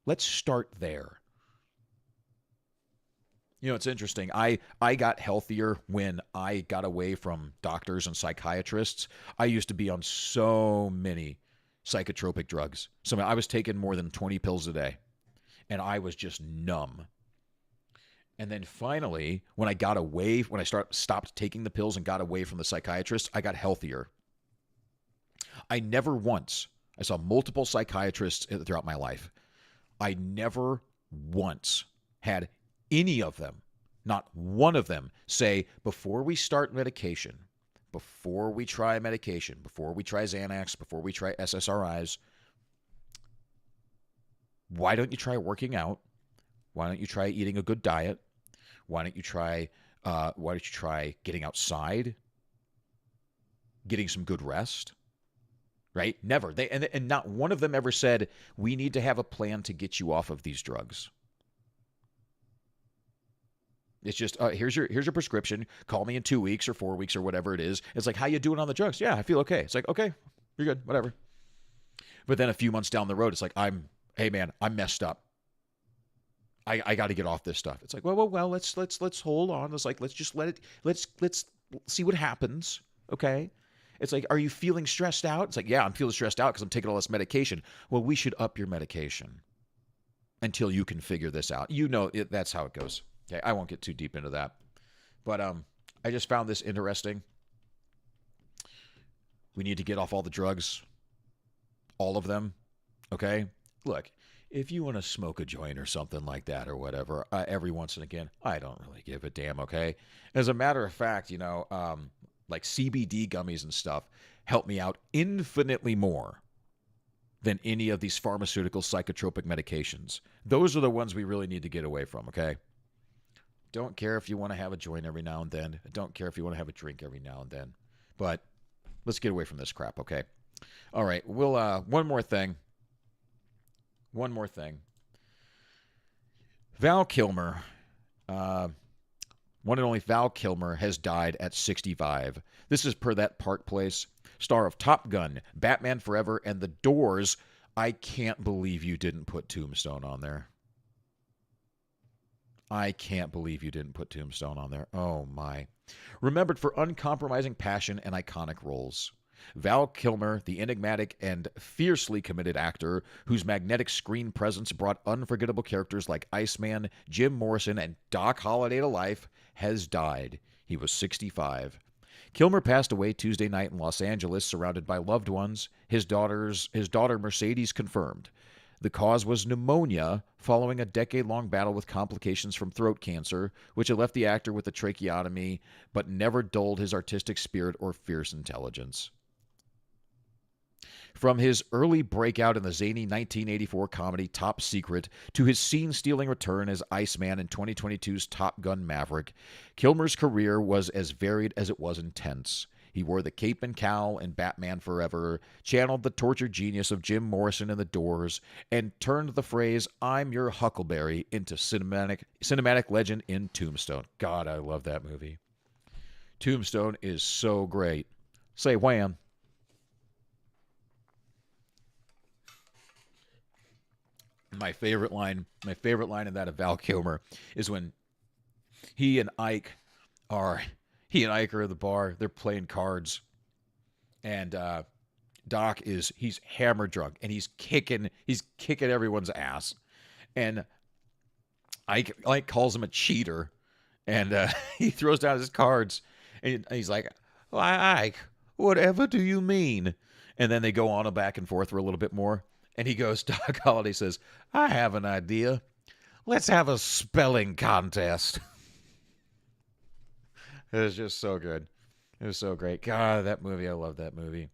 Let's start there." You know, it's interesting. I got healthier when I got away from doctors and psychiatrists. I used to be on so many psychotropic drugs. So I was taking more than 20 pills a day, and I was just numb. And then finally, when I stopped taking the pills and got away from the psychiatrist, I got healthier. I saw multiple psychiatrists throughout my life. I never once had any of them, not one of them, say, before we start medication, before we try medication, before we try Xanax, before we try SSRIs, why don't you try working out? Why don't you try eating a good diet? Why don't you try getting outside, getting some good rest? Right? Never. And not one of them ever said, we need to have a plan to get you off of these drugs. It's just, here's your prescription. Call me in 2 weeks or 4 weeks or whatever it is. It's like, how you doing on the drugs? Yeah, I feel okay. It's like, okay, you're good, whatever. But then a few months down the road, it's like, hey man, I'm messed up. I got to get off this stuff. It's like, well, let's hold on. It's like, let's see what happens. Okay. It's like, are you feeling stressed out? It's like, yeah, I'm feeling stressed out because I'm taking all this medication. Well, we should up your medication until you can figure this out. You know, that's how it goes. Okay, I won't get too deep into that. But I just found this interesting. We need to get off all the drugs. All of them. Okay? Look, if you want to smoke a joint or something like that or whatever, every once and again, I don't really give a damn, okay? As a matter of fact, you know, like CBD gummies and stuff help me out infinitely more than any of these pharmaceutical psychotropic medications. Those are the ones we really need to get away from, okay? Don't care if you want to have a joint every now and then. Don't care if you want to have a drink every now and then. But let's get away from this crap, okay? All right, we'll one more thing. Val Kilmer, one and only Val Kilmer, has died at 65. This is per that Park Place. Star of Top Gun, Batman Forever, and The Doors. I can't believe you didn't put Tombstone on there. I can't believe you didn't put Tombstone on there. Oh, my. Remembered for uncompromising passion and iconic roles. Val Kilmer, the enigmatic and fiercely committed actor whose magnetic screen presence brought unforgettable characters like Iceman, Jim Morrison, and Doc Holliday to life, has died. He was 65. Kilmer passed away Tuesday night in Los Angeles, surrounded by loved ones. His daughter Mercedes confirmed. The cause was pneumonia following a decade-long battle with complications from throat cancer, which had left the actor with a tracheotomy but never dulled his artistic spirit or fierce intelligence. From his early breakout in the zany 1984 comedy Top Secret to his scene-stealing return as Iceman in 2022's Top Gun Maverick, Kilmer's career was as varied as it was intense. He wore the cape and cowl in Batman Forever, channeled the tortured genius of Jim Morrison in The Doors, and turned the phrase, "I'm your Huckleberry," into cinematic legend in Tombstone. God, I love that movie. Tombstone is so great. Say wham. My favorite line in that of Val Kilmer is when he and Ike are at the bar. They're playing cards, and Doc he's hammered drunk, and he's kicking everyone's ass, and Ike calls him a cheater, and he throws down his cards, and he's like, "Why, Ike, whatever do you mean?" And then they go on back and forth for a little bit more. And he goes, Doc Holliday says, "I have an idea. Let's have a spelling contest." It was just so good. It was so great. God, that movie, I love that movie.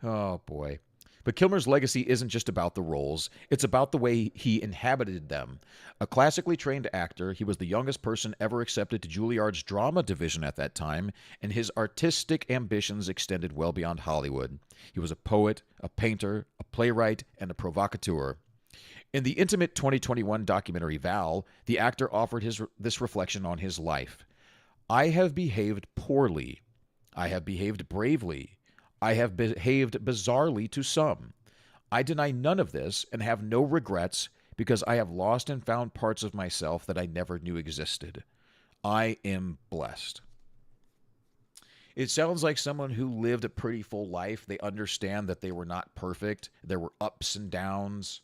Oh, boy. But Kilmer's legacy isn't just about the roles. It's about the way he inhabited them. A classically trained actor, he was the youngest person ever accepted to Juilliard's drama division at that time, and his artistic ambitions extended well beyond Hollywood. He was a poet, a painter, a playwright, and a provocateur. In the intimate 2021 documentary Val, the actor offered this reflection on his life. "I have behaved poorly. I have behaved bravely. I have behaved bizarrely to some. I deny none of this and have no regrets because I have lost and found parts of myself that I never knew existed. I am blessed. It sounds like someone who lived a pretty full life. They understand that they were not perfect. There were ups and downs,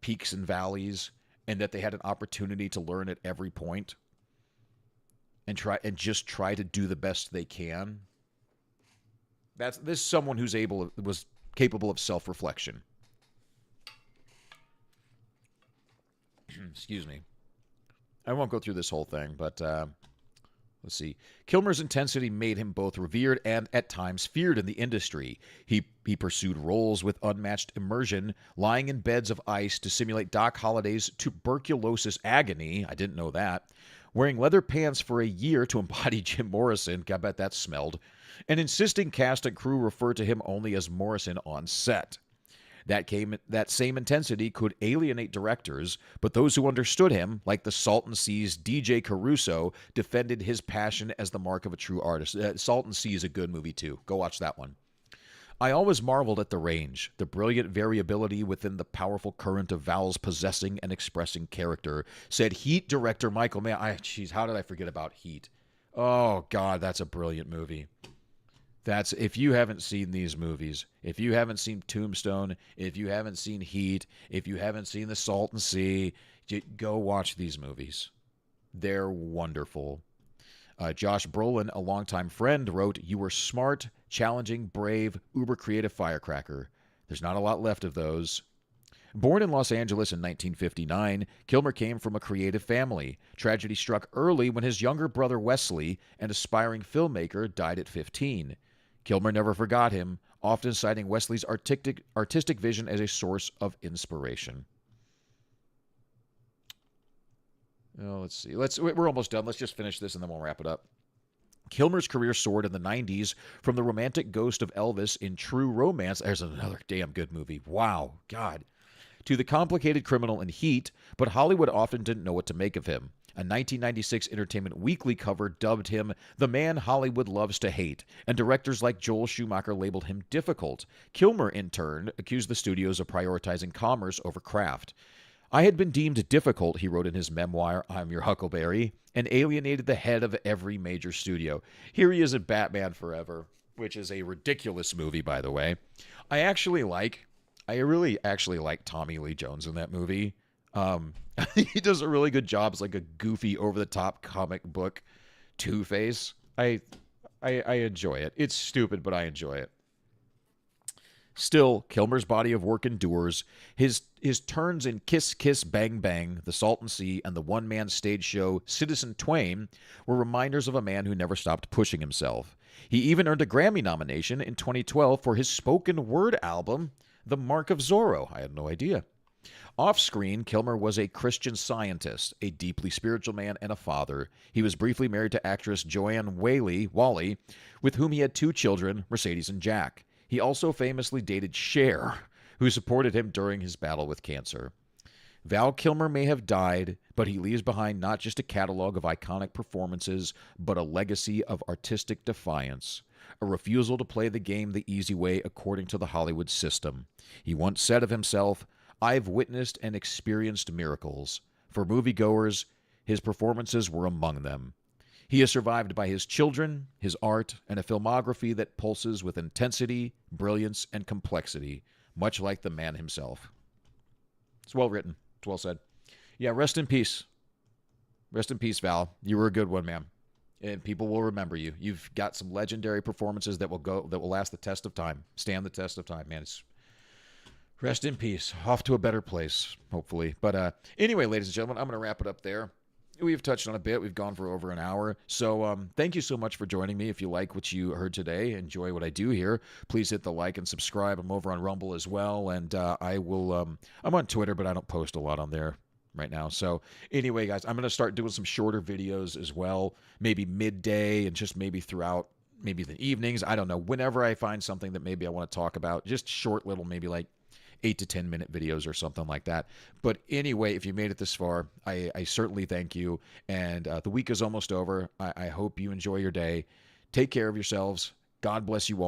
peaks and valleys, and that they had an opportunity to learn at every point and just try to do the best they can. This is someone who's was capable of self-reflection. Excuse me. I won't go through this whole thing, but let's see. Kilmer's intensity made him both revered and, at times, feared in the industry. He pursued roles with unmatched immersion, lying in beds of ice to simulate Doc Holliday's tuberculosis agony. I didn't know that. Wearing leather pants for a year to embody Jim Morrison. I bet that smelled. And insisting cast and crew refer to him only as Morrison on set. That same intensity could alienate directors, but those who understood him, like the Salton Sea's DJ Caruso, defended his passion as the mark of a true artist. Salton Sea is a good movie, too. Go watch that one. I always marveled at the range, the brilliant variability within the powerful current of Val's possessing and expressing character, said Heat director Michael Mann. How did I forget about Heat? Oh, God, that's a brilliant movie. If you haven't seen these movies, if you haven't seen Tombstone, if you haven't seen Heat, if you haven't seen The Salton Sea, go watch these movies. They're wonderful. Josh Brolin, a longtime friend, wrote, "You were smart, challenging, brave, uber-creative firecracker. There's not a lot left of those." Born in Los Angeles in 1959, Kilmer came from a creative family. Tragedy struck early when his younger brother Wesley, an aspiring filmmaker, died at 15. Kilmer never forgot him, often citing Wesley's artistic vision as a source of inspiration. Oh, let's see. We're almost done. Let's just finish this and then we'll wrap it up. Kilmer's career soared in the 90s from the romantic ghost of Elvis in True Romance. There's another damn good movie. Wow, God. To the complicated criminal in Heat, but Hollywood often didn't know what to make of him. A 1996 Entertainment Weekly cover dubbed him the man Hollywood loves to hate, and directors like Joel Schumacher labeled him difficult. Kilmer, in turn, accused the studios of prioritizing commerce over craft. "I had been deemed difficult," he wrote in his memoir, I'm Your Huckleberry, and alienated the head of every major studio. Here he is in Batman Forever, which is a ridiculous movie, by the way. I really actually like Tommy Lee Jones in that movie. He does a really good job as like a goofy, over-the-top comic book Two-Face. I enjoy it. It's stupid, but I enjoy it. Still, Kilmer's body of work endures. His turns in Kiss Kiss Bang Bang, The Salton Sea, and the one-man stage show Citizen Twain were reminders of a man who never stopped pushing himself. He even earned a Grammy nomination in 2012 for his spoken word album, The Mark of Zorro. I had no idea. Off-screen, Kilmer was a Christian Scientist, a deeply spiritual man, and a father. He was briefly married to actress Joanne Whalley, with whom he had 2 children, Mercedes and Jack. He also famously dated Cher, who supported him during his battle with cancer. Val Kilmer may have died, but he leaves behind not just a catalog of iconic performances, but a legacy of artistic defiance, a refusal to play the game the easy way according to the Hollywood system. He once said of himself, "I've witnessed and experienced miracles. For moviegoers, his performances were among them." He is survived by his children, his art, and a filmography that pulses with intensity, brilliance, and complexity, much like the man himself. It's well written. It's well said. Yeah, rest in peace. Rest in peace, Val. You were a good one, man. And people will remember you. You've got some legendary performances that will last the test of time. Stand the test of time, man. Rest in peace. Off to a better place, hopefully. But anyway, ladies and gentlemen, I'm going to wrap it up there. We've touched on a bit. We've gone for over an hour. So thank you so much for joining me. If you like what you heard today, enjoy what I do here, please hit the like and subscribe. I'm over on Rumble as well. And I'm on Twitter, but I don't post a lot on there right now. So anyway, guys, I'm going to start doing some shorter videos as well, maybe midday and just maybe throughout maybe the evenings. I don't know. Whenever I find something that maybe I want to talk about, just short little, maybe like 8 to 10 minute videos or something like that. But anyway, if you made it this far, I certainly thank you. And the week is almost over. I hope you enjoy your day. Take care of yourselves. God bless you all.